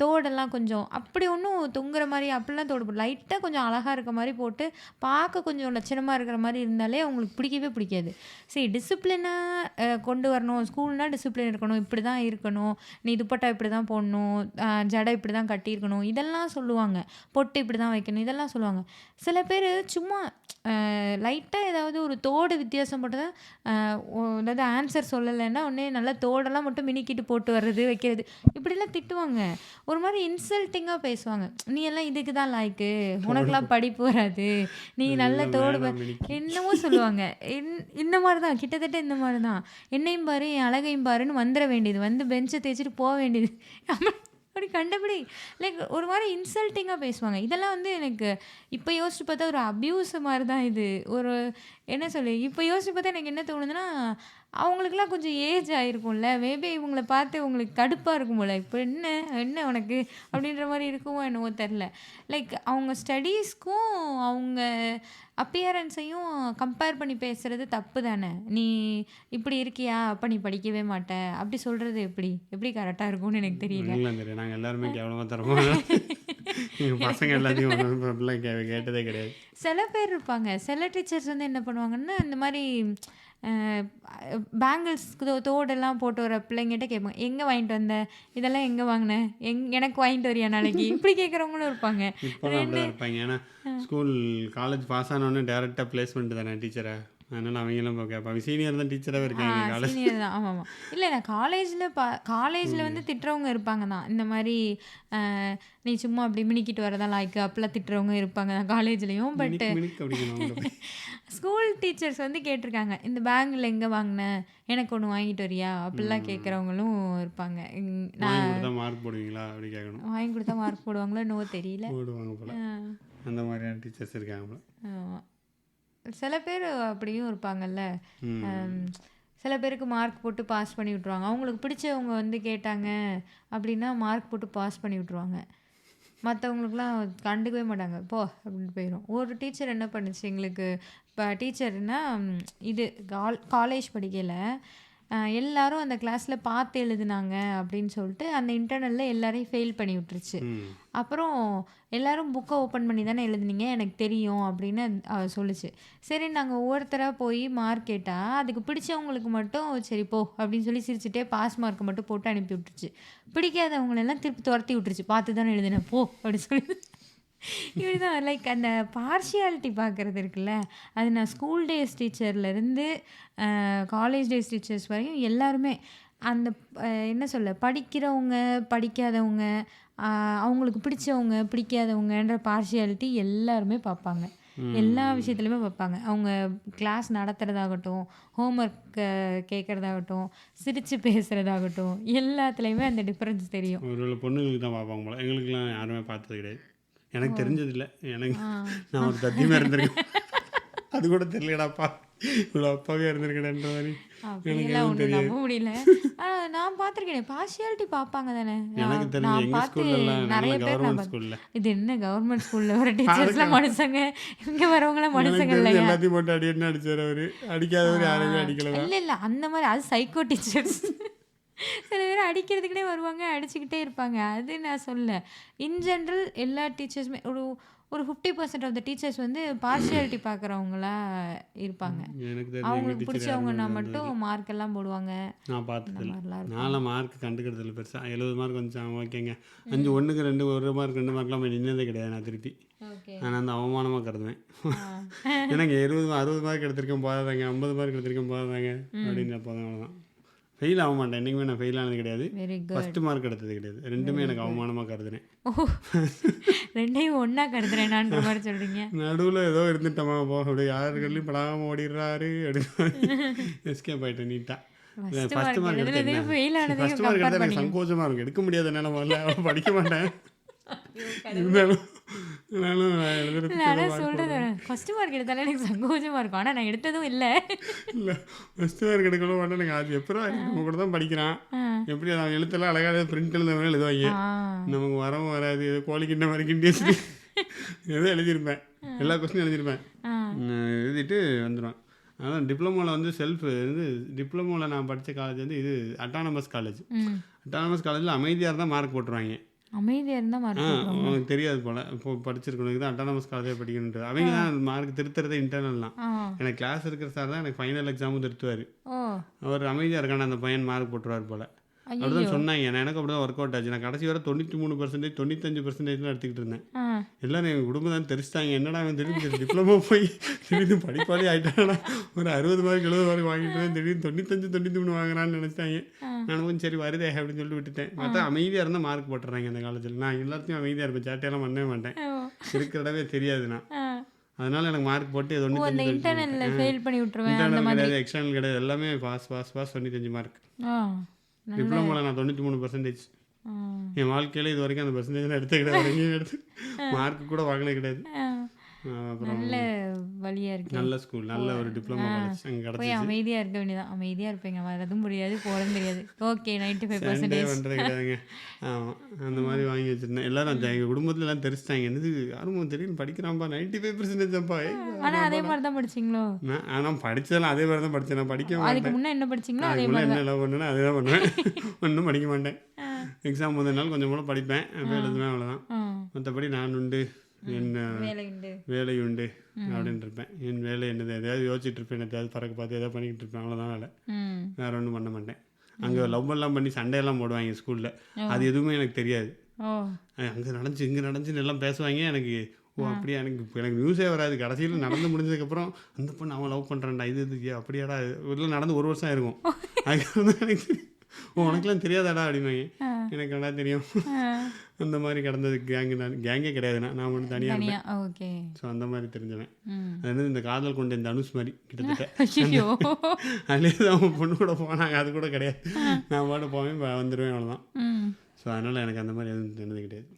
தோடெல்லாம் கொஞ்சம் அப்படி ஒன்றும் தொங்குற மாதிரி அப்படிலாம் தோடு போட்டு லைட்டாக கொஞ்சம் அழகாக இருக்க மாதிரி போட்டு பார்க்க கொஞ்சம் லட்சணமாக இருக்கிற மாதிரி இருந்தாலே அவங்களுக்கு பிடிக்கவே பிடிக்காது. சரி டிசிப்ளினாக கொண்டு வரணும், ஸ்கூல்னால் டிசிப்ளின் இருக்கணும், இப்படி தான் இருக்கணும், நீ துப்பட்டா இப்படி தான் போடணும், ஜடை இப்படி தான் கட்டியிருக்கணும், இதெல்லாம் சொல்லுவாங்க, பொட்டு இப்படி தான் வைக்கணும், இதெல்லாம் சொல்லுவாங்க. சில பேர் சும்மா லைட்டாக ஏதாவது ஒரு தோடு வித்தியாசம் போட்டு தான் அதாவது ஆன்சர் சொல்லலைன்னா உடனே நல்லா தோடெல்லாம் மட்டும் மினிக்கிட்டு போட்டு வர்றது வைக்கிறது இப்படிலாம் திட்டுவாங்க. ஒரு மாதிரி இன்சல்ட்டிங்காக பேசுவாங்க. நீ எல்லாம் இதுக்கு தான் லாய்க்கு, உனக்கெல்லாம் படிப்பு வராது, நீ நல்ல தோடு என்னமோ சொல்லுவாங்க. இந்த மாதிரி தான் கிட்டத்தட்ட இந்த மாதிரி தான். என்னையும் பாரு என் அழகையும் பாருன்னு வந்துட வேண்டியது, வந்து பெஞ்சை தேய்ச்சிட்டு போக வேண்டியது, அப்படி கண்டபடி லைக் ஒரு மாதிரி இன்சல்ட்டிங்காக பேசுவாங்க. இதெல்லாம் வந்து எனக்கு இப்போ யோசிச்சு பார்த்தா ஒரு அப்யூஸ் மாதிரி தான் இது. ஒரு என்ன சொல்லி இப்போ யோசிச்சு பார்த்தா எனக்கு என்ன தோணுதுன்னா, அவங்களுக்குலாம் கொஞ்சம் ஏஜ் ஆகிருக்கும்ல, மேபி இவங்கள பார்த்து உங்களுக்கு கடுப்பாக இருக்கும் போல், இப்போ என்ன என்ன உனக்கு அப்படின்ற மாதிரி இருக்குமோ என்னவோ தெரில. லைக் அவங்க ஸ்டடீஸ்க்கும் அவங்க அப்பியரன்ஸையும் கம்பேர் பண்ணி பேசுகிறது தப்பு தானே. நீ இப்படி இருக்கியா அப்போ நீ படிக்கவே மாட்ட அப்படி சொல்கிறது எப்படி எப்படி கரெக்டாக இருக்கும்னு எனக்கு தெரியல.
தெரியும் நாங்கள் எல்லாருமே கேவலமாக தரமா எங்கள் பசங்க எல்லாத்தையும் அப்படிலாம் கேட்டதே கிடையாது.
சில பேர் இருப்பாங்க, சில டீச்சர்ஸ் வந்து என்ன பண்ணுவாங்கன்னா, இந்த மாதிரி பேங்கிள்ஸ் தோடெல்லாம் போட்டு வர பிள்ளைங்கிட்ட கேட்பாங்க, எங்கே வாங்கிட்டு வந்த, இதெல்லாம் எங்கே வாங்கினேன், எனக்கு வாங்கிட்டு வரியா நாளைக்கு, இப்படி கேட்குறவங்களும் இருப்பாங்க.
இப்போலாம் அப்படி தான் இருப்பாங்க. ஏன்னா ஸ்கூல் காலேஜ் பாஸ் ஆனோடனே டேரெக்டாக பிளேஸ்மெண்ட் தானே டீச்சரை, அதனால் அவங்களும் கேட்பாங்க. சீனியர் தான் டீச்சராகவே இருக்காங்க காலேஜ்.
சீனியர் தான். ஆமாம் ஆமாம். இல்லை நான் காலேஜில் வந்து திட்டுறவங்க இருப்பாங்க தான். இந்த மாதிரி நீ சும்மா அப்படி மினிக்கிட்டு வரதான் லாய்க்கு அப்படிலாம் திட்டுறவங்க இருப்பாங்க தான் காலேஜ்லேயும். பட் ஸ்கூல் டீச்சர்ஸ் வந்து கேட்டிருக்காங்க, இந்த பேங்கில் எங்கே வாங்கினேன், எனக்கு ஒன்று வாங்கிட்டு வரியா அப்படிலாம் கேட்குறவங்களும் இருப்பாங்க.
நான் மார்க் போடுவீங்களா அப்படி கேட்கணும்.
வாங்கி கொடுத்தா மார்க் போடுவாங்களோ என்னவோ தெரியல,
போடுவாங்க போல. அந்த மாதிரியான டீச்சர்ஸ் இருக்காங்க.
ஆமாம். சில பேர் அப்படியும் இருப்பாங்கல்ல, சில பேருக்கு மார்க் போட்டு பாஸ் பண்ணி விட்ருவாங்க. அவங்களுக்கு பிடிச்சவங்க வந்து கேட்டாங்க அப்படின்னா மார்க் போட்டு பாஸ் பண்ணி விட்ருவாங்க. மற்றவங்களுக்குலாம் கண்டுக்கவே மாட்டாங்க, போ அப்படின்னு போயிடும். ஒரு டீச்சர் என்ன பண்ணுச்சு எங்களுக்கு, இப்போ டீச்சர்னா இது காலேஜ் படிக்கல, எல்லாரும் அந்த கிளாஸில் பார்த்து எழுதுனாங்க அப்படின்னு சொல்லிட்டு அந்த இன்டர்னலில் எல்லாரையும் ஃபெயில் பண்ணி விட்டுருச்சு. அப்புறம் எல்லோரும் புக்கை ஓப்பன் பண்ணி தானே எழுதுனீங்க எனக்கு தெரியும் அப்படின்னு சொல்லிச்சு. சரி நாங்கள் ஒவ்வொருத்தராக போய் மார்க் கேட்டால் அதுக்கு பிடிச்சவங்களுக்கு மட்டும் சரி போ அப்படின்னு சொல்லி சிரிச்சுட்டே பாஸ் மார்க்கை மட்டும் போட்டு அனுப்பி விட்டுருச்சு. பிடிக்காதவங்களெல்லாம் திருப்பி துரத்தி விட்டுருச்சு, பார்த்து தானே எழுதுனேன் போ அப்படின்னு சொல்லி. இப்படிதான் லைக் அந்த பார்ஷியாலிட்டி பார்க்குறது இருக்குல்ல, அது நான் ஸ்கூல் டேஸ் டீச்சர்லேருந்து காலேஜ் டேஸ் டீச்சர்ஸ் வரையும் எல்லாருமே அந்த என்ன சொல்ல, படிக்கிறவங்க படிக்காதவங்க அவங்களுக்கு பிடிச்சவங்க பிடிக்காதவங்கன்ற பார்ஷியாலிட்டி எல்லாருமே பார்ப்பாங்க. எல்லா விஷயத்துலையுமே பார்ப்பாங்க. அவங்க கிளாஸ் நடத்துகிறதாகட்டும், ஹோம்ஒர்க் கேட்குறதாகட்டும், சிரித்து பேசுகிறதாகட்டும், எல்லாத்துலேயுமே அந்த டிஃப்ரென்ஸ் தெரியும்.
ஒரு பொண்ணுங்களுக்கு தான் பார்ப்பாங்க போல, எங்களுக்குலாம் யாருமே பார்த்தது கிடையாது. எனக்கு தெரிஞ்சதில்லை. எனக்கு நான் ஒரு தத்தியமாக இருந்திருக்கேன், அது கூட தெரியலடாப்பா. இவ்வளோ அப்பாவே இருந்திருக்கேன்ற மாதிரி எனக்கு
அப்படியெல்லாம்
எதுவும்
ஒன்றும்
தெரியாது.
நம்ப முடியல. நான் பார்த்துருக்கேன், பார்ஷியாலிட்டி பார்ப்பாங்க தானே.
எனக்கு தெரிஞ்சு
நான்
எங்கள்
பார்த்து
ஸ்கூல்லலாம்
நிறைய
நாங்களாம்
பேர் நான்
கவர்மெண்ட்
பார்த்து,
ஸ்கூலில்
இது என்ன கவர்மெண்ட் ஸ்கூலில் வர டீச்சர்ஸ்லாம் மனுஷங்க, இங்கே வரவங்களாம்
எனக்கு
மனுஷங்க
தெரிஞ்சு
இல்லையா?
எல்லாத்தையும் போட்டு அடின்னு அடிச்சார் அவர். அடிக்காதவர் யாருமே அடிக்கலதான்.
இல்லை இல்லை, அந்த மாதிரி அது சைக்கோ டீச்சர்ஸ். சில பேர் அடிக்கிறதுக்குனே வருவாங்க, அடிச்சுக்கிட்டே இருப்பாங்க. அது நான் சொல்ல. இன் ஜென்ரல் எல்லா டீச்சர்ஸுமே ஒரு ஒரு 50% ஆஃப் த டீச்சர்ஸ் வந்து பார்ஷியாலிட்டி பார்க்குறவங்களா இருப்பாங்க.
எனக்கு தெரிஞ்ச எங்கள்
அவங்களுக்கு
டீச்சர்
பிடிச்சவங்கன்னா
யாருமே
மட்டும் மார்க் எல்லாம் போடுவாங்க.
நான்
அந்த
பார்த்ததில்ல.
மாதிரிலாம் இருக்கும்.
நான்லாம் மார்க் கண்டுக்கிறது இல்லை பெருசாக. 70 மார்க் வந்துச்சான் ஓகேங்க. 5 1க்கு 2 1 மார்க் 2 மார்க்லாம் போய் நின்னதே கிடையாது நான் திருப்பி.
ஓகே.
நான் அந்த அவமானமாக கருதுவேன். எனக்கு 70 60 மார்க் எடுத்திருக்கேன் போதாதாங்க, 50 மார்க் எடுத்திருக்கேன் போதாதாங்க அப்படின்னு போதும், அவ்வளோதான். ஃபெயில் ஆக மாட்டேன், என்றைக்குமே நான் ஃபெயில் ஆனது கிடையாது.
Very good.
ஃபஸ்ட்டு மார்க் எடுத்தது கிடையாது. ரெண்டுமே எனக்கு அவமானமாக கருதுனேன்.
ஓ, ரெண்டையும் ஒன்றா கருதுறேனான்ற மாதிரி சொல்கிறீங்க.
நடுவில் ஏதோ இருந்துட்டோமா போ, அப்படியே யாருக்கள்லையும் படாமல் ஓடிடுறாரு அப்படின்னு எஸ்கேப் ஆகிட்டேன் நீட்டாக.
ஃபஸ்ட்டு
ஃபஸ்ட்டு
மார்க்
மார்க்
எழுதுனதே
எடுத்தேன்.
ஃபெயில் ஆனதையும்
ஃபஸ்ட்டு மார்க்
கம்பேர்
எடுத்தால் எனக்கு
பண்ணி.
சங்கோச்சமாக இருக்கும், எடுக்க முடியாத என்னால் முதல்ல அவ்வளோ படிக்க மாட்டேன். இருந்தாலும் நானும் நான் எழுதுறதுக்கு ஏதோ
நான்
மார்க்
சொல்கிறது,
போடுவேன்.
ஃபஸ்ட்டு மார்க் எடுத்தாலே எனக்கு சங்கோஜமாக இருக்கும். ஆனால் நான் எடுத்ததும் இல்லை.
இல்லை ஃபஸ்ட்டு மார்க் எடுக்கணும் மாட்டேன். எனக்கு அது எப்போ நம்ம கூட தான் படிக்கிறான், எப்படி அவன் எழுத்தெல்லாம் அழகாக பிரிண்ட் எழுத மாதிரி எழுதுவாங்க. நமக்கு வரவும் வராது, ஏதோ கோழிக்கிட்ட மாதிரி கிண்டி வச்சுட்டு ஏதோ எழுதியிருப்பேன், எல்லா கொஸ்டினும் எழுதியிருப்பேன். எழுதிட்டு வந்துடுவேன். அதான் டிப்ளமோவில் வந்து டிப்ளமோவில் நான் படித்த காலேஜ் வந்து இது அட்டானமஸ் காலேஜ். அட்டானமஸ் காலேஜில் அமைதியாக இருந்தால் மார்க் போட்டுருவாங்க.
அமைதியாக இருந்தால் மார்க் போட்டுருவாங்க.
உனக்கு தெரியாது போல், இப்போ படிச்சிருக்கணும் தான் அட்டானமஸ் காலேஜாக படிக்கணுன்ட்டு. அவங்க தான் மார்க் திருத்துறதே இன்டர்னல்லாம். எனக்கு கிளாஸ் இருக்கிற சார் தான் எனக்கு ஃபைனல் எக்ஸாமும் திருத்துவார்.
ஓ,
அவர் அமைதியாக இருக்கான அந்த பையன் மார்க் போட்டுருவார் போல். அப்படிதான் சொன்னாங்க. எனக்கு அப்படி தான் ஒர்க் அவுட் ஆச்சு. நான் கடைசி வரை 93%, 95% தான் எடுத்துக்கிட்டு இருந்தேன். எல்லாரும் எங்கள் குடும்பம் தான் தெரிச்சிட்டாங்க, என்னடா அவன் திடீர்னு டிப்ளமோ போய் திடீர்னு படிப்பாளி ஆகிட்டானா, ஒரு 60 மார்க் 70 மார்க் வாங்கிட்டு திடீர்னு 95 93 வாங்குறான்னு நினச்சிட்டாங்க. நான் கொஞ்சம் சரி வருதே அப்படின்னு சொல்லிட்டு விட்டுட்டேன். பார்த்தா அமைதியாக இருந்தால் மார்க் போட்டுறாங்க அந்த காலேஜில். நான் எல்லாத்தையும் அமைதியாக இருப்பேன், சேட்டையெல்லாம் பண்ணவே மாட்டேன், இருக்கிறதவே தெரியாது நான். அதனால எனக்கு மார்க் போட்டு
அந்த
95
இன்டர்னலில் ஃபெயில் பண்ணி விட்டுருவேன்.
இன்டர்னல் கிடையாது, எக்ஸ்டர்னல் கிடையாது, எல்லாமே பாஸ் 95 மார்க். டிப்ளமோவில் நான் 93%. என் வாழ்க்கையில் இது வரைக்கும் அந்த பர்சன்டேஜ்லாம் எடுத்த கிடையாது, எங்கேயும் எடுத்து மார்க் கூட வாங்கினே கிடையாது. அப்புறம்
நல்ல வழியாக இருக்கு.
நல்ல ஸ்கூல், நல்ல ஒரு டிப்ளமோ காலேஜ் அங்கே
போய்
கிடச்சிச்சு.
அமைதியாக இருக்க வேண்டியதான். அமைதியாக இருப்பீங்க, வரதும் முடியாது போகிறதும் தெரியாது. ஓகே, 95%.
சண்டே பண்ணுறது கிடையாதுங்க. ஆமாம், அந்த மாதிரி வாங்கி வச்சுருந்தேன். எல்லாரும் எங்கள் குடும்பத்தில் எல்லாம் தெரிச்சிட்டாங்க, என்னது யாரும் திடீர்னு படிக்கிறான்ப்பா 95%ப்பா.
ஆனால் அதே மாதிரி தான் படிச்சிங்களோ?
ஆனால் படித்ததெல்லாம் அதே மாதிரி தான் படித்தேன். நான் படிக்க
அதுக்கு
மாட்டேன்.
முன்னே என்ன படிச்சிங்களோ அதே
அதுக்கு
மாதிரி
என்ன எல்லாம் பண்ணுன்னா அதே தான் பண்ணுவேன். ஒன்றும் படிக்க மாட்டேன். எக்ஸாம் முதல் நாள் கொஞ்சம் கூட படிப்பேன், அப்படியே எழுதுவேன், அவ்வளோதான். மற்றபடி நான் உண்டு, என்ன
வேலை உண்டு.
வேலை உண்டு அப்படின்னு இருப்பேன். என் வேலை என்னது, எதையாவது யோசிச்சுட்டு இருப்பேன், எதாவது பறக்க பார்த்து எதாவது பண்ணிக்கிட்டு இருப்பேன், அவ்வளோதான் வேலை. வேறு ஒன்றும் பண்ண மாட்டேன். அங்கே லவ்வெல்லாம் பண்ணி சண்டையெல்லாம் போடுவாங்க ஸ்கூலில், அது எதுவுமே எனக்கு தெரியாது. அங்கே நடந்துச்சு இங்கே நடந்துச்சுன்னு எல்லாம் பேசுவாங்க. எனக்கு ஓ அப்படியா, எனக்கு நியூஸே வராது. கடைசியில் நடந்து முடிஞ்சதுக்கப்புறம் அந்த பொண்ணு அவன் லவ் பண்ணுறான்டா, இது அப்படியாடா, இதெல்லாம் நடந்து 1 வருஷம் ஆயிருக்கும். அதுக்கு எனக்கு ஓ உனக்குலாம் தெரியாதாடா அப்படின்னாங்க. எனக்கு நல்லா தெரியும். அந்த மாதிரி கடந்தது கேங்கே கிடையாது, நான் மட்டும் தனியாக இருந்தேன்.
ஓகே.
ஸோ அந்த மாதிரி தெரிஞ்சவன். அது வந்து இந்த காதல் கொண்ட இந்த அனுஷ் மாதிரி கிட்டத்தட்ட.
ஐயோ,
அதுலேயே தான் அவன் பொண்ணு கூட போனாங்க, அது கூட கிடையாது. நான் பாட்டு போவேன் வந்துடுவேன், அவ்வளோதான். ஸோ அதனால் எனக்கு அந்த மாதிரி எதுவும் தெரிஞ்சது கிடையாது.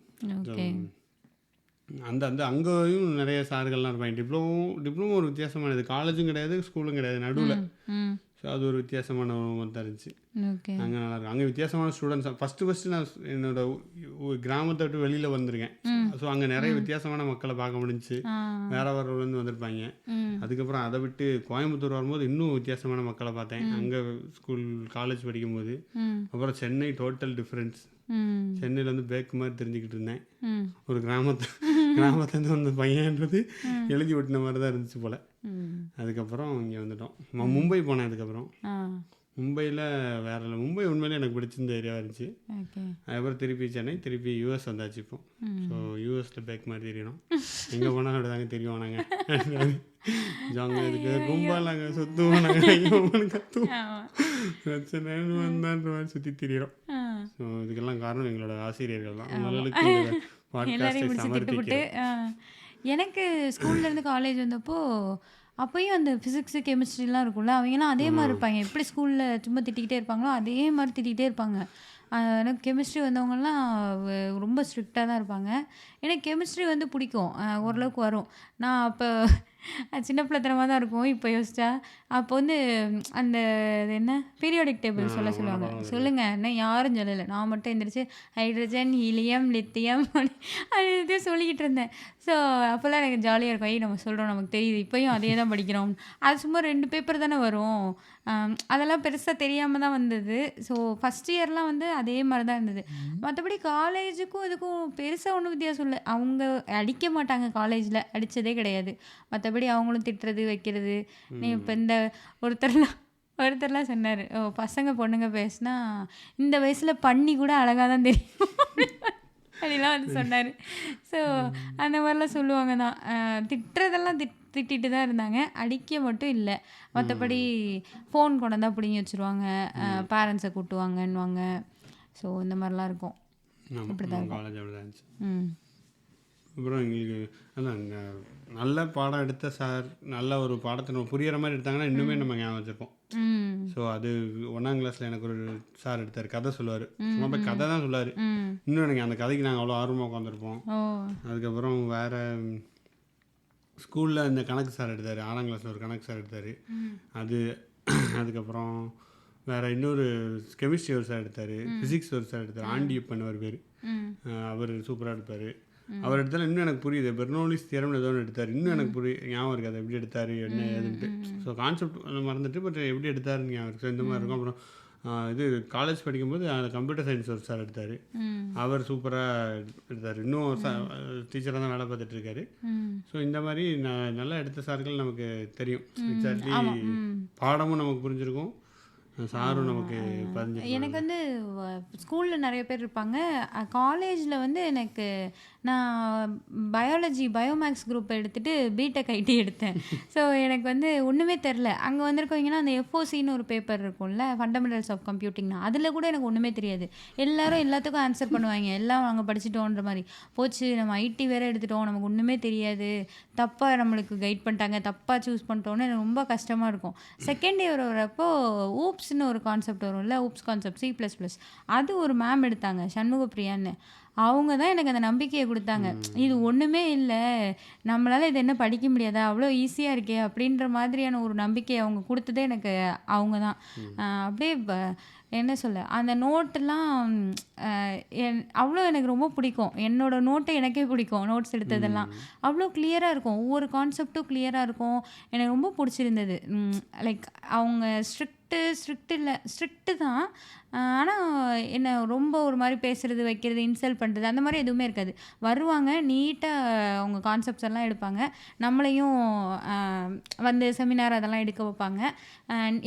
ஸோ அந்த அங்கேயும் நிறைய சார்கள்லாம் இருப்பாங்க. டிப்ளமோ ஒரு வித்தியாசமானது, காலேஜும் கிடையாது ஸ்கூலும் கிடையாது, நடுவில். ஸோ அது ஒரு வித்தியாசமான தான் இருந்துச்சு. அங்கே நல்லாயிருக்கும். அங்கே வித்தியாசமான ஸ்டூடெண்ட்ஸ். ஃபஸ்ட்டு நான் என்னோட கிராமத்தை விட்டு வெளியில் வந்திருக்கேன். ஸோ அங்கே நிறைய வித்தியாசமான மக்களை பார்க்க முடிஞ்சிச்சு. வேறு ஊர்லேருந்து வந்திருப்பாங்க. அதுக்கப்புறம் அதை விட்டு கோயம்புத்தூர் வரும்போது இன்னும் வித்தியாசமான மக்களை பார்த்தேன், அங்கே ஸ்கூல் காலேஜ் படிக்கும்போது. அப்புறம் சென்னை டோட்டல் டிஃப்ரென்ஸ். சென்னையில் வந்து பேக் மாதிரி தெரிஞ்சுக்கிட்டு இருந்தேன். ஒரு கிராமத்துலேருந்து வந்த பையன்றது எழுதி விட்டின மாதிரி தான் இருந்துச்சு போல். அதுக்கப்புறம் இங்கே வந்துட்டோம். மும்பை போனேன். அதுக்கப்புறம் மும்பையில் வேற இல்லை. மும்பை உண்மையிலே எனக்கு பிடிச்சிருந்த ஏரியாவாக இருந்துச்சு. அதுக்கப்புறம் திருப்பி சென்னை, திருப்பி யூஎஸ் வந்தாச்சு இப்போ. ஸோ யூஎஸில் பேக் மாதிரி தெரியணும், எங்கே போனாலும் அப்படி தாங்க தெரியும். நாங்கள் ஜாங்க இதுக்கு கும்பாலாங்க சுற்றுவோம், நாங்கள் கற்றுவோம், பிரச்சனைன்னு வந்தான்ற மாதிரி சுற்றி திரியிறோம். ஸோ இதுக்கெல்லாம் காரணம் எங்களோட ஆசிரியர்கள் தான். அவங்களுக்கு பாட்காஸ்ட்டை சமர்ப்பிட்டு.
எனக்கு ஸ்கூல்லேருந்து காலேஜ் வந்தப்போ அப்போயும் அந்த ஃபிசிக்ஸு கெமிஸ்ட்ரிலாம் இருக்கும்ல, அவங்கலாம் அதே மாதிரி இருப்பாங்க. எப்படி ஸ்கூலில் சும்மா திட்டிக்கிட்டே இருப்பாங்களோ அதே மாதிரி திட்டிகிட்டே இருப்பாங்க. எனக்கு கெமிஸ்ட்ரி வந்தவங்கலாம் ரொம்ப ஸ்ட்ரிக்டாக தான் இருப்பாங்க. எனக்கு கெமிஸ்ட்ரி வந்து பிடிக்கும், ஓரளவுக்கு வரும். நான் அப்போ அது சின்ன பிள்ளைத்தனமா தான் இருக்கும் இப்போ யோசிச்சா. அப்போ வந்து அந்த அது என்ன பீரியாடிக் டேபிள் சொல்லுவாங்க. சொல்லுங்க என்ன யாரும் சொல்லலை, நான் மட்டும் எந்திரிச்சு ஹைட்ரஜன், ஹீலியம், லித்தியம் அது இது சொல்லிக்கிட்டு இருந்தேன். ஸோ அப்போல்லாம் எனக்கு ஜாலியாக இருக்கும். நம்ம சொல்கிறோம் நமக்கு தெரியுது, இப்போயும் அதே தான் படிக்கிறோம். அது சும்மா 2 பேப்பர் தானே வரும். அதெல்லாம் பெருசாக தெரியாமல் தான் வந்தது. ஸோ ஃபஸ்ட் இயர்லாம் வந்து அதே மாதிரி தான் இருந்தது. மற்றபடி காலேஜுக்கும் இதுக்கும் பெருசாக ஒன்றும் வித்தியாசம் இல்லை. அவங்க அடிக்க மாட்டாங்க, காலேஜில் அடித்ததே கிடையாது. மற்றபடி அவங்களும் திட்டுறது வைக்கிறது. நீ இப்போ இந்த ஒருத்தர்லாம் சொன்னார், பசங்க பொண்ணுங்க பேசுனா இந்த வயசில் பண்ணி கூட அழகாக தான் தெரியும் அப்படிலாம் வந்து சொன்னார். ஸோ அந்த மாதிரிலாம் சொல்லுவாங்க தான். திட்டுறதெல்லாம் திட்டிட்டு தான் இருந்தாங்க, அடிக்க மட்டும் இல்லை. மற்றபடி ஃபோன் கொண்டு வந்தால் பிடிங்கி வச்சுருவாங்க, பேரண்ட்ஸை கூட்டுவாங்கன்னுவாங்க. ஸோ இந்த மாதிரிலாம் இருக்கும். இப்படி தான்
காலேஜ் அப்படி தான் இருந்துச்சு. அப்புறம் எங்களுக்கு அதான் நல்ல பாடம் எடுத்த சார், நல்ல ஒரு பாடத்தை நம்ம புரியிற மாதிரி எடுத்தாங்கன்னா இன்னுமே நம்ம ஞாபகம் வச்சுருப்போம். ஸோ அது 1ஆம் கிளாஸில் எனக்கு ஒரு சார் எடுத்தார், கதை சொல்லுவார். சும்மா போய் கதை தான் சொல்லுவார். இன்னும் எனக்கு அந்த கதைக்கு நாங்கள் அவ்வளோ ஆர்வமாக உட்காந்துருப்போம். அதுக்கப்புறம் வேறு ஸ்கூலில் இந்த கணக்கு சார் எடுத்தார், 6ஆம் கிளாஸில் ஒரு கணக்கு சார் எடுத்தார். அதுக்கப்புறம் வேறு இன்னொரு கெமிஸ்ட்ரி ஒரு சார் எடுத்தார், ஃபிசிக்ஸ் ஒரு சார் எடுத்தார், ஆண்டியப்பன் அவர் பேர். அவர் சூப்பராக எடுப்பார். அவர் எடுத்தாலும் இன்னும் எனக்கு புரியுது. பெர்னோலிஸ் தியரம்னு ஏதோ ஒன்று எடுத்தார், இன்னும் எனக்கு ஞாபகம் இருக்குது அது எப்படி எடுத்தார் என்ன ஏதுன்ட்டு. ஸோ கான்செப்ட் மறந்துட்டு, பட் எப்படி எடுத்தாருன்னு ஞாபகம் இருக்குது. ஸோ இந்த மாதிரி இருக்கும். அப்புறம் இது காலேஜ் படிக்கும்போது கம்ப்யூட்டர் சயின்ஸ் ஒரு சார் எடுத்தார், அவர் சூப்பராக எடுத்தார். இன்னும் டீச்சராக தான் வேலை பார்த்துட்டு இருக்காரு. ஸோ இந்த மாதிரி நல்லா எடுத்த சார்கள் நமக்கு தெரியும். எக்ஸாக்ட்லி பாடமும் நமக்கு புரிஞ்சிருக்கும், சாரும் நமக்கு பதிஞ்சு.
எனக்கு வந்து ஸ்கூலில் நிறைய பேர் இருப்பாங்க. காலேஜில் வந்து எனக்கு நான் பயோமேக்ஸ் குரூப் எடுத்துகிட்டு பிடெக் ஐடி எடுத்தேன். ஸோ எனக்கு வந்து ஒன்றுமே தெரில. அங்கே வந்திருக்கவங்கன்னா அந்த எஃப்ஓசின்னு ஒரு பேப்பர் இருக்கும்ல, ஃபண்டமெண்டல்ஸ் ஆஃப் கம்ப்யூட்டிங்னா, அதில் கூட எனக்கு ஒன்றுமே தெரியாது. எல்லாரும் எல்லாத்துக்கும் ஆன்சர் பண்ணுவாங்க, எல்லாம் நாங்கள் படிச்சுட்டோன்ற மாதிரி. போச்சு நம்ம ஐடி வேறு எடுத்துட்டோம், நமக்கு ஒன்றுமே தெரியாது, தப்பாக நம்மளுக்கு கைட் பண்ணிட்டாங்க, தப்பாக சூஸ் பண்ணிட்டோன்னு எனக்கு ரொம்ப கஷ்டமாக இருக்கும். செகண்ட் இயர் வரப்போ ஊப்ஸ்ன்னு ஒரு கான்செப்ட் வரும்ல, ஊப்ஸ் கான்செப்ட் C++, அது ஒரு மேம் எடுத்தாங்க, சண்முகப்பிரியான்னு. அவங்க தான் எனக்கு அந்த நம்பிக்கையை கொடுத்தாங்க. இது ஒன்றுமே இல்லை, நம்மளால் இது என்ன படிக்க முடியாதா, அவ்வளோ ஈஸியாக இருக்கே அப்படின்ற மாதிரியான ஒரு நம்பிக்கையை அவங்க கொடுத்ததே எனக்கு அவங்க தான். அப்படியே என்ன சொல்ல, அந்த நோட்டெல்லாம் அவ்வளோ எனக்கு ரொம்ப பிடிக்கும். என்னோடய நோட்டை எனக்கே பிடிக்கும், நோட்ஸ் எடுத்ததெல்லாம் அவ்வளோ கிளியராக இருக்கும், ஒவ்வொரு கான்செப்டும் கிளியராக இருக்கும். எனக்கு ரொம்ப பிடிச்சிருந்தது. லைக் அவங்க ஸ்ட்ரிக்ட்டு தான், ஆனால் என்ன ரொம்ப ஒரு மாதிரி பேசுகிறது வைக்கிறது இன்சல்ட் பண்ணுறது அந்த மாதிரி எதுவுமே இருக்காது. வருவாங்க, நீட்டாக அவங்க கான்செப்ட்ஸ் எல்லாம் எடுப்பாங்க, நம்மளையும் வந்து செமினார் அதெல்லாம் எடுக்க வைப்பாங்க,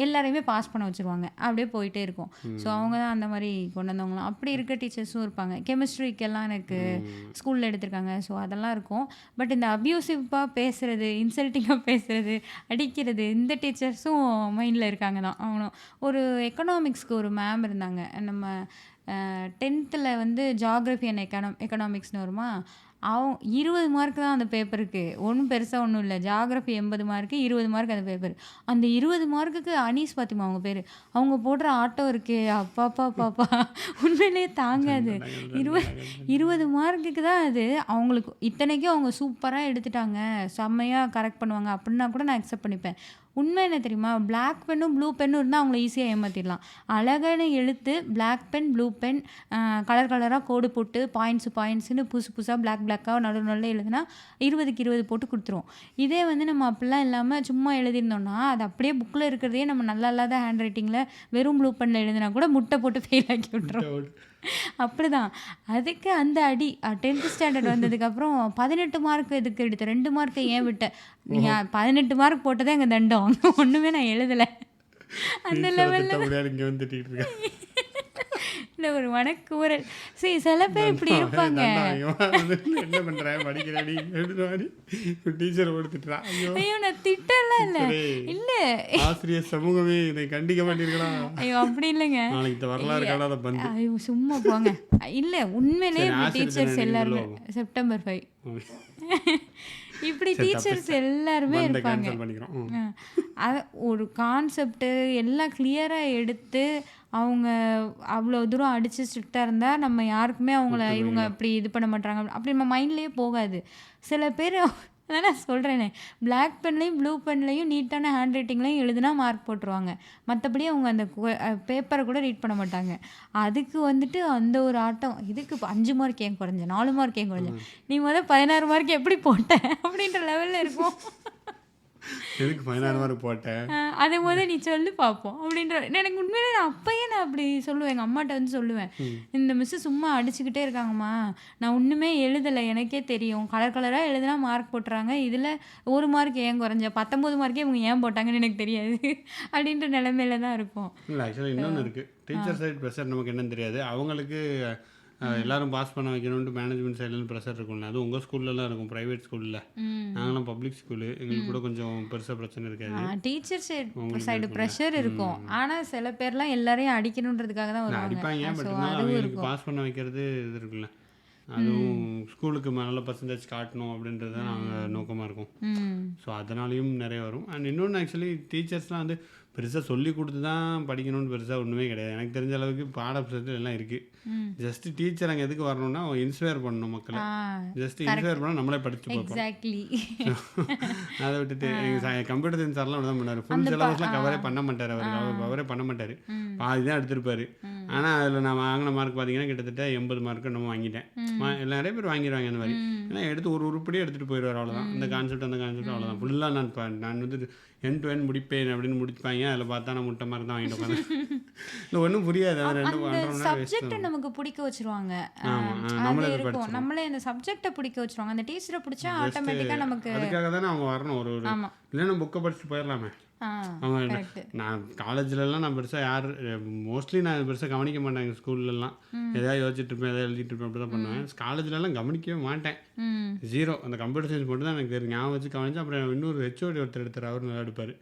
எல்லாரையுமே பாஸ் பண்ண வச்சுருவாங்க. அப்படியே போயிட்டே இருக்கும். ஸோ அவங்க தான் அந்த மாதிரி கொண்டு வந்தவங்களாம். அப்படி இருக்க டீச்சர்ஸும் இருப்பாங்க. கெமிஸ்ட்ரிக்கெல்லாம் எனக்கு ஸ்கூலில் எடுத்திருக்காங்க. ஸோ அதெல்லாம் இருக்கும். பட் இந்த அப்யூசிவாக பேசுகிறது, இன்சல்ட்டிங்காக பேசுகிறது, அடிக்கிறது, இந்த டீச்சர்ஸும் மைண்டில் இருக்காங்க தான். அவங்களும் ஒரு எக்கனாமிக்ஸ்க்கு ஒரு மேம் இருந்தாங்க. நம்ம 10th வந்து ஜியாகிரஃபி அண்ட் எக்கனாமிக்ஸ்னு வருமா, 20 மார்க் தான் அந்த பேப்பருக்கு. ஒன்றும் பெருசாக ஒன்றும் இல்லை. ஜியாகிரஃபி 80 மார்க்கு, 20 மார்க் அந்த பேப்பர். அந்த 20 மார்க்குக்கு அனீஸ் பாத்திமா அவங்க பேர், அவங்க போடுற ஆட்டோ இருக்கே அப்பாப்பா உண்மையிலே தாங்காது. 20 மார்க்குக்கு தான் அது. அவங்களுக்கு இத்தனைக்கும் அவங்க சூப்பராக எடுத்துட்டாங்க, செம்மையாக கரெக்ட் பண்ணுவாங்க அப்படின்னா கூட நான் அக்செப்ட் பண்ணிப்பேன். உண்மை என்ன தெரியுமா, பிளாக் பென்னும் ப்ளூ பென்னும் இருந்தால் அவங்கள ஈஸியாக ஏமாற்றிடலாம். அழகான எழுத்து, black pen, blue pen, colour கலராக கோடு போட்டு பாயிண்ட்ஸுன்னு புதுசாக பிளாக்காக நடுவில் எழுதுனா 20க்கு 20 போட்டு கொடுத்துருவோம். இதே வந்து நம்ம அப்படிலாம் இல்லாமல் சும்மா எழுதியிருந்தோம்னா அது அப்படியே புக்கில் இருக்கிறதையே நம்ம நல்லா இல்லாத ஹேண்ட் ரைட்டிங்கில் வெறும் ப்ளூ பெனில் எழுதினா கூட முட்டை போட்டு ஃபெயில் ஆக்கி விட்டுரும். அப்படிதான். அதுக்கு அந்த அடி 10th ஸ்டாண்டர்ட் வந்ததுக்கப்புறம் 18 மார்க் எதுக்கு எடுத்த, 2 மார்க்கை ஏன் விட்ட, நீங்கள் 18 மார்க் போட்டதே எங்கள் தண்டம், ஒன்றுமே நான் எழுதலை அந்த லெவலில் இல்லை. ஒரு வனக்கூறல். சரி, சில பேர் இப்படி இருப்பாங்க.
என்ன பண்ணுறேன் படிக்கிறாடி டீச்சர் கொடுத்துட்டா.
ஐயோ நான் திட்டலாம் இல்லை இல்லை,
ஆசிரியர் சமூகமே இதை கண்டிக்க மாட்டீங்களா?
ஐயோ அப்படி இல்லைங்க,
நாளைக்கு வரலாறு காணாத பந்து.
ஐயோ சும்மா போங்க. இல்லை உண்மையிலே டீச்சர்ஸ் எல்லாருமே செப்டம்பர் 5 இப்படி டீச்சர்ஸ் எல்லாருமே இருப்பாங்க. ஒரு கான்செப்டு எல்லாம் கிளியராக எடுத்து அவங்க அவ்வளோ தூரம் அடித்து ஸ்ட்ரிக்டாக இருந்தால் நம்ம யாருக்குமே அவங்கள இவங்க அப்படி இது பண்ண மாட்டாங்க அப்படி நம்ம மைண்ட்லேயே போகாது. சில பேர் அதான் நான் சொல்கிறேனே, பிளாக் பென்லையும் ப்ளூ பென்லையும் நீட்டான ஹேண்ட் ரைட்டிங்லையும் எழுதுனா மார்க் போட்டுருவாங்க. மற்றபடி அவங்க அந்த பேப்பரை கூட ரீட் பண்ண மாட்டாங்க. அதுக்கு வந்துட்டு அந்த ஒரு ஆட்டம், இதுக்கு 5 மார்க் ஏன் குறைஞ்ச, 4 மார்க் ஏன் குறைஞ்ச, நீ 16 மார்க் எப்படி போட்ட அப்படின்ற லெவலில் இருக்கும்.
எதுக்கு 16 மார்க் போட்டேன்,
அதை நீ சொல்லு பார்ப்போம் அப்படின்ற. எனக்கு உண்மையிலே நான் அப்பயே நான் அப்படி சொல்லுவேன், எங்கள் அம்மாட்ட வந்து சொல்லுவேன், இந்த மிஸ்ஸு சும்மா அடிச்சுக்கிட்டே இருக்காங்கம்மா, நான் ஒன்றுமே எழுதலை, எனக்கே தெரியும், கலர் கலராக எழுதுனா மார்க் போட்டுறாங்க, இதில் 1 மார்க் ஏன் குறைஞ்ச, 19 மார்க்கே இவங்க ஏன் போட்டாங்கன்னு எனக்கு தெரியாது அப்படின்ற நிலைமையில தான் இருக்கும்.
இல்லை ஆக்சுவலாக இன்னொன்று இருக்குது. டீச்சர் சைட் ப்ரெஷர் நமக்கு என்னன்னு தெரியாது. அவங்களுக்கு எல்லாரும் பாஸ் பண்ண வைக்கணும்னு மேனேஜ்மெண்ட் சைட்லேருந்து ப்ரெஷர் இருக்கும்ல. அது உங்கள் ஸ்கூல்லலாம் இருக்கும், ப்ரைவேட் ஸ்கூலில். நாங்களாம் பப்ளிக் ஸ்கூலு, எங்களுக்கு கூட கொஞ்சம் பெருசாக பிரச்சனை இருக்காது.
டீச்சர் சைடு ப்ரெஷர் இருக்கும், ஆனால் சில பேர்லாம் எல்லாரையும் அடிக்கணுன்றதுக்காக தான் வருவாங்க.
அடிப்பாங்க, பட் இருந்தாலும் அவங்களுக்கு பாஸ் பண்ண வைக்கிறது இது இருக்குல்ல, அதுவும் ஸ்கூலுக்கு நல்ல பர்சன்டேஜ் காட்டணும் அப்படின்றது தான் நாங்கள் நோக்கமாக இருக்கும். ஸோ அதனாலையும் நிறைய வரும். அண்ட் இன்னொன்று ஆக்சுவலி டீச்சர்ஸ்லாம் வந்து பெருசாக சொல்லி கொடுத்து தான் படிக்கணும்னு பெருசாக ஒன்றுமே கிடையாது. எனக்கு தெரிஞ்ச அளவுக்கு பாடப்புத்தகத்தில் எல்லாம் இருக்குது. ஜஸ்ட் டீச்சர் அங்கே எதுக்கு வரணும்னா இன்ஸ்பயர் பண்ணணும் மக்களை. ஜஸ்ட் இன்ஸ்பயர் பண்ணால் நம்மளே படிச்சு பார்ப்போம். அதை விட்டுட்டு எங்கள் கம்ப்யூட்டர் சயின்ஸ் சார்லாம் தான் பண்ணார். ஃபுல் சிலபஸ்லாம் கவரே பண்ண மாட்டார். அவர் கவரே பண்ண மாட்டார், பாதி தான் எடுத்திருப்பாரு. ஆனால் அதில் நான் வாங்கின மார்க் பார்த்தீங்கன்னா கிட்டத்தட்ட 80 மார்க்கு நம்ம வாங்கிட்டேன். நிறைய பேர் வாங்கிடுவாங்க அந்த மாதிரி. ஏன்னா எடுத்து ஒரு உருப்படியே எடுத்துகிட்டு போயிடுவார், அவ்வளோதான். இந்த கான்செப்ட் அந்த கான்செப்ட் அவ்வளோதான். ஃபுல்லாக நான் வந்து end to end முடிப்பேன் அப்படின்னு முடிப்பாங்க. அதில் பார்த்தா நான் முட்டை மாதிரி தான் வாங்கிட்டு உட்காந்து. இல்லை ஒன்றும் புரியாது. அது
சப்ஜெக்டை நமக்கு பிடிக்க வச்சுருவாங்க. நம்மளே அந்த சப்ஜெக்டை பிடிக்க வச்சுருவாங்க. அந்த டீச்சரை பிடிச்சா ஆட்டோமேட்டிக்காக நமக்கு
அதுக்காக தானே அவங்க வரணும். ஒரு இல்லைன்னா புக்கை படிச்சுட்டு போயிடலாமே. அவங்க நான் காலேஜ்லலாம் நான் பெருசாக மோஸ்ட்லி நான் பெருசாக கவனிக்க மாட்டேன். எங்கள் ஸ்கூல்லலாம் எதாவது யோசிச்சுட்டு இருப்பேன், எதாவது எழுதிட்டு இருப்பேன், அப்படி தான் பண்ணுவேன். காலேஜ்லலாம் கவனிக்கவே மாட்டேன், 0. அந்த கம்ப்யூட்டர் சயின்ஸ் மட்டும் தான் எனக்கு தெரியும், ஞாபகம் வச்சு கவனிச்சு. அப்புறம் இன்னொரு ஹெச்ஓடி ஒருத்தர் எடுத்தார், அவர் நல்லா எடுப்பார்.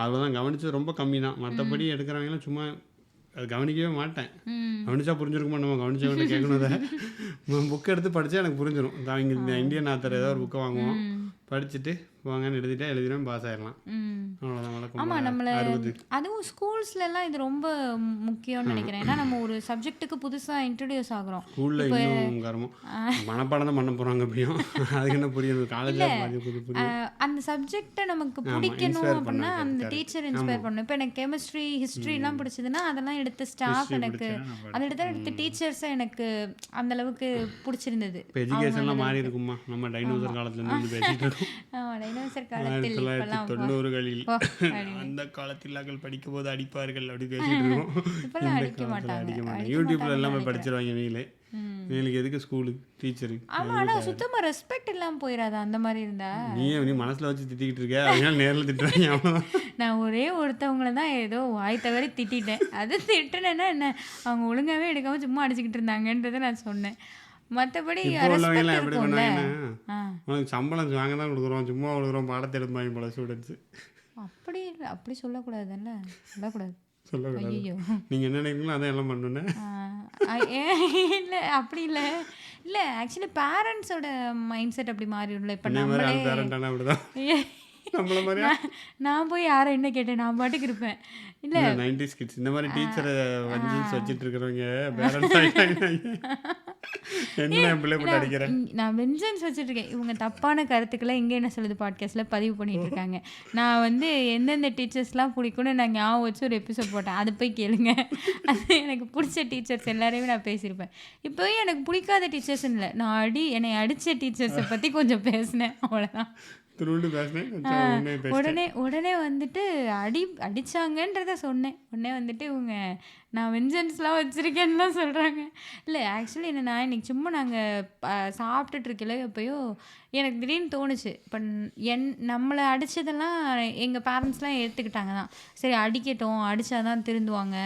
அவ்வளோதான் கவனிச்சது ரொம்ப கம்மி தான். மற்றபடி எடுக்கிறவங்களாம் சும்மா அது கவனிக்கவே மாட்டேன். கவனிச்சா புரிஞ்சிருக்குமா, நம்ம கவனிச்சவங்க கேட்கணும். அதை புக்கை எடுத்து படித்தா எனக்கு புரிஞ்சிடும். அவங்க இந்த இந்தியன் ஆத்தர் ஏதாவது ஒரு புக்கை வாங்குவோம், படிச்சுட்டு வாங்கன்னு எழுதிட்டா எழுதினா பாஸ் ஆயிடலாம்.
ஆமாம், நம்மளை அதுவும் ஸ்கூல்ஸ்லாம் இது ரொம்ப முக்கியம்னு நினைக்கிறேன். ஏன்னா நம்ம ஒரு சப்ஜெக்ட்டுக்கு புதுசாக இன்ட்ரடியூஸ் ஆகிறோம்.
ஸ்கூலில் இன்னும் கரமோ மனப்பாடம் தான் பண்ண போகிறாங்க. எப்படியும் அதுக்கு என்ன புரியுது, காலேஜில்
அந்த சப்ஜெக்டை நமக்கு பிடிக்கணும் அப்படின்னா அந்த டீச்சர் இன்ஸ்பயர் பண்ணணும். இப்போ எனக்கு கெமிஸ்ட்ரி, ஹிஸ்ட்ரிலாம் பிடிச்சதுன்னா அதெல்லாம் எடுத்த ஸ்டாஃப் எனக்கு, அதை எடுத்த டீச்சர்ஸை எனக்கு அந்த அளவுக்கு பிடிச்சிருந்தது.
இப்போ எஜுகேஷன்லாம் மாறி இருக்குமா, நம்ம டைனோசர் காலத்துலேருந்து பேசிட்டு இருக்கோம். 1990களில் அந்த காலத்தில் நாங்கள் படிக்கும் போது அடிப்பார்கள் அப்படி பேசிட்டு இருக்கோம். அடிக்க மாட்டாங்க. யூடியூப்ல எல்லாமே படிச்சிருவாங்க. நீங்களுக்கு எதுக்கு ஸ்கூலு டீச்சரு?
ஆனால் சுத்தமாக ரெஸ்பெக்ட் இல்லாமல் போயிடாதா அந்த மாதிரி இருந்தா?
நீ மனசில் வச்சு திட்டிக்கிட்டு இருக்க, அதனால நேரில் திட்டுறாங்க. அவ்வளோதான்.
நான் ஒரே ஒருத்தவங்களை தான் ஏதோ வாய் தவறி திட்டேன். அது திட்டினேன்னா என்ன, அவங்க ஒழுங்காகவே எடுக்காமல் சும்மா அடிச்சுக்கிட்டு இருந்தாங்கன்றதை நான் சொன்னேன். மற்றபடி
உனக்கு சம்பளம் வாங்க தான் கொடுக்குறோம், சும்மா கொடுக்குறோம், பாடத்தை எடுப்பாங்க போல ஸ்டூடெண்ட்ஸு.
அப்படி இல்லை, அப்படி சொல்லக்கூடாதுல்ல, சொல்லக்கூடாது.
ஐயோ, நீங்கள் என்ன நினைக்கிறீங்களோ அதான் எல்லாம் பண்ணுனேன்.
இல்லை அப்படி இல்லை. இல்லை ஆக்சுவலி பேரண்ட்ஸோட மைண்ட் செட் அப்படி மாறிடும்ல. இப்போ
பேரண்டானா அப்படிதான் நம்மள மாதிரியா?
நான் போய் யாரை என்ன கேட்டேன், நான் பாட்டுக்கு இருப்பேன். இல்லை
90s கிட்ஸ் இந்த மாதிரி டீச்சரை வச்சுட்டு இருக்கிறவங்க பேரண்ட்ஸ் என்ன பிள்ளை போட்டு அடிக்கிறேன்.
நான் வெஞ்சன்ஸ் வச்சுருக்கேன். இவங்க தப்பான கருத்துக்களை இங்கே என்ன சொல்லுது பாட்காஸ்ட்டில் பதிவு பண்ணிட்டு இருக்காங்க. நான் வந்து எந்தெந்த டீச்சர்ஸ்லாம் பிடிக்கும்னு நான் ஞாபகம் வச்சு ஒரு எபிசோட் போட்டேன், அது போய் கேளுங்க. அது எனக்கு பிடிச்ச டீச்சர்ஸ் எல்லாரையுமே நான் பேசியிருப்பேன். இப்போவே எனக்கு பிடிக்காத டீச்சர்ஸ்ன்னு இல்லை, நான் என்னை அடித்த டீச்சர்ஸை பற்றி கொஞ்சம் பேசினேன், அவ்வளோதான். உடனே வந்துட்டு அடிச்சாங்கன்றத சொன்னேன். உடனே வந்துட்டு இவங்க நான் வெஞ்சன்ஸ்லாம் வச்சுருக்கேன்னுலாம் சொல்கிறாங்க. இல்லை ஆக்சுவலி என்னென்னா இன்றைக்கி சும்மா நாங்கள் சாப்பிட்டுட்டு இருக்கல, எப்போயோ எனக்கு திடீர்னு தோணுச்சு, இப்போ நம்மளை அடித்ததெல்லாம் எங்கள் பேரண்ட்ஸ்லாம் ஏற்றுக்கிட்டாங்க தான். சரி அடிக்கட்டும், அடித்தா தான் திருந்துவாங்க,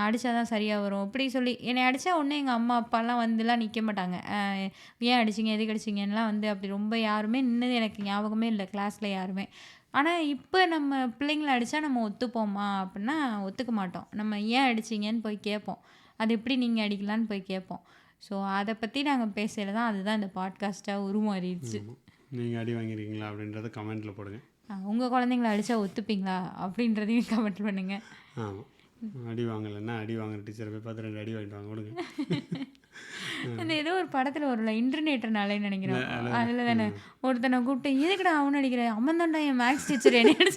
அடித்தா தான் சரியாக வரும் இப்படி சொல்லி என்னை அடித்தா ஒன்று எங்கள் அம்மா அப்பாலாம் வந்துலாம் நிற்க மாட்டாங்க. ஏன் அடிச்சிங்க, எதுக்கு அடிச்சிங்கலாம் வந்து அப்படி ரொம்ப யாருமே நின்னது எனக்கு ஞாபகமே இல்லை கிளாஸில் யாருமே. ஆனால் இப்போ நம்ம பிள்ளைங்களை அடித்தா நம்ம ஒத்துப்போமா அப்படின்னா ஒத்துக்க மாட்டோம். நம்ம ஏன் அடிச்சிங்கன்னு போய் கேட்போம், அது எப்படி நீங்கள் அடிக்கலான்னு போய் கேட்போம். ஸோ அதை பற்றி நாங்கள் பேசல தான், அதுதான் இந்த பாட்காஸ்ட்டாக உருமாறிடுச்சு.
நீங்கள் அடி வாங்கிருக்கீங்களா அப்படின்றத கமெண்ட்டில் போடுங்க.
உங்கள் குழந்தைங்கள அடித்தா ஒத்துப்பீங்களா அப்படின்றதையும் கமெண்ட் பண்ணுங்கள்.
ஆமாம், அடி வாங்கலைன்னா அடி வாங்குற டீச்சரை போய் பார்த்து 2 அடி வாங்கிட்டு வாங்க கொடுங்க.
அந்த ஏதோ ஒரு படத்தில் வரும்ல இன்டர்நேட்டர்னாலேன்னு நினைக்கிறேன். அதில் தானே ஒருத்தனை கூப்பிட்டு எதுக்குடா அவனு நினைக்கிறேன் அவன் தான்டா என் மேக்ஸ் டீச்சர் என்ன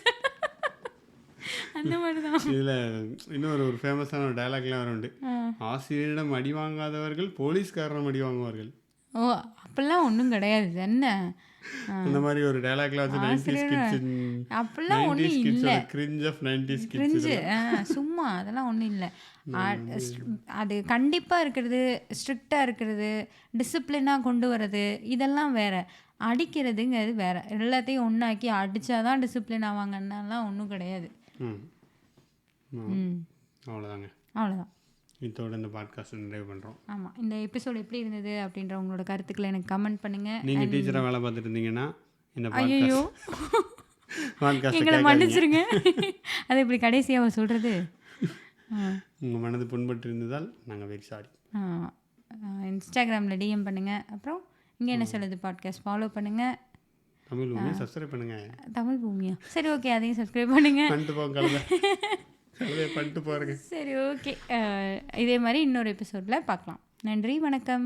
அந்த மாதிரி தான்.
இதில் இன்னொரு ஒரு ஃபேமஸான ஒரு டைலாக்லாம் வர உண்டு. ஆசிரியரிடம் அடி வாங்காதவர்கள் போலீஸ்காரரிடம் அடி வாங்குவார்கள்.
ஓ அப்படிலாம் ஒன்றும் கிடையாது என்ன
அந்த மாதிரி ஒரு டைலாக்ல வந்து 90s kids
அப்படிலாம் ஒன்றும் இல்லை.
Cringe of 90s kids
cringe சும்மா அதெல்லாம் ஒன்றும் இல்லை. அது கண்டிப்பாக இருக்கிறது, ஸ்ட்ரிக்டாக இருக்கிறது, டிசிப்ளினாக கொண்டு வர்றது இதெல்லாம் வேற. அடிக்கிறதுங்கிறது வேற. எல்லாத்தையும் ஒன்றாக்கி அடித்தாதான் டிசிப்ளின் ஆவாங்கன்னாலாம் ஒன்றும் கிடையாது.
அவ்வளோதாங்க.
அவ்வளோதான்.
இதோட இந்த பாட்காஸ்ட் நிறைவு பண்ணுறோம்.
ஆமாம், இந்த எபிசோடு எப்படி இருந்தது அப்படின்ற உங்களோட கருத்துக்களை எனக்கு கமெண்ட் பண்ணுங்கள்.
நீங்கள் டீச்சராக வேலை பார்த்துட்டு இருந்தீங்கன்னா இந்த
ஐயோ
பாட்காஸ்ட்
எங்களை மன்னிச்சிருங்க. அது இப்படி கடைசியாக அவள் சொல்கிறது.
உங்கள் மனது புண்பட்டு இருந்ததால் நாங்கள் வெரி சாரி.
இன்ஸ்டாகிராமில் டிஎம் பண்ணுங்கள். அப்புறம் இங்கே என்ன சொல்லுது பாட்காஸ்ட் ஃபாலோ பண்ணுங்கள்.
தமிழ் பூமியை சப்ஸ்கிரைப் பண்ணுங்கள்.
தமிழ் பூமியா? சரி ஓகே, அதையும் சப்ஸ்கிரைப் பண்ணுங்கள்.
பண்ணிட்டு போங்க பண்ணிட்டு போகிறேங்க.
சரி ஓகே, இதே மாதிரி இன்னொரு எபிசோடில் பார்க்கலாம். நன்றி, வணக்கம்.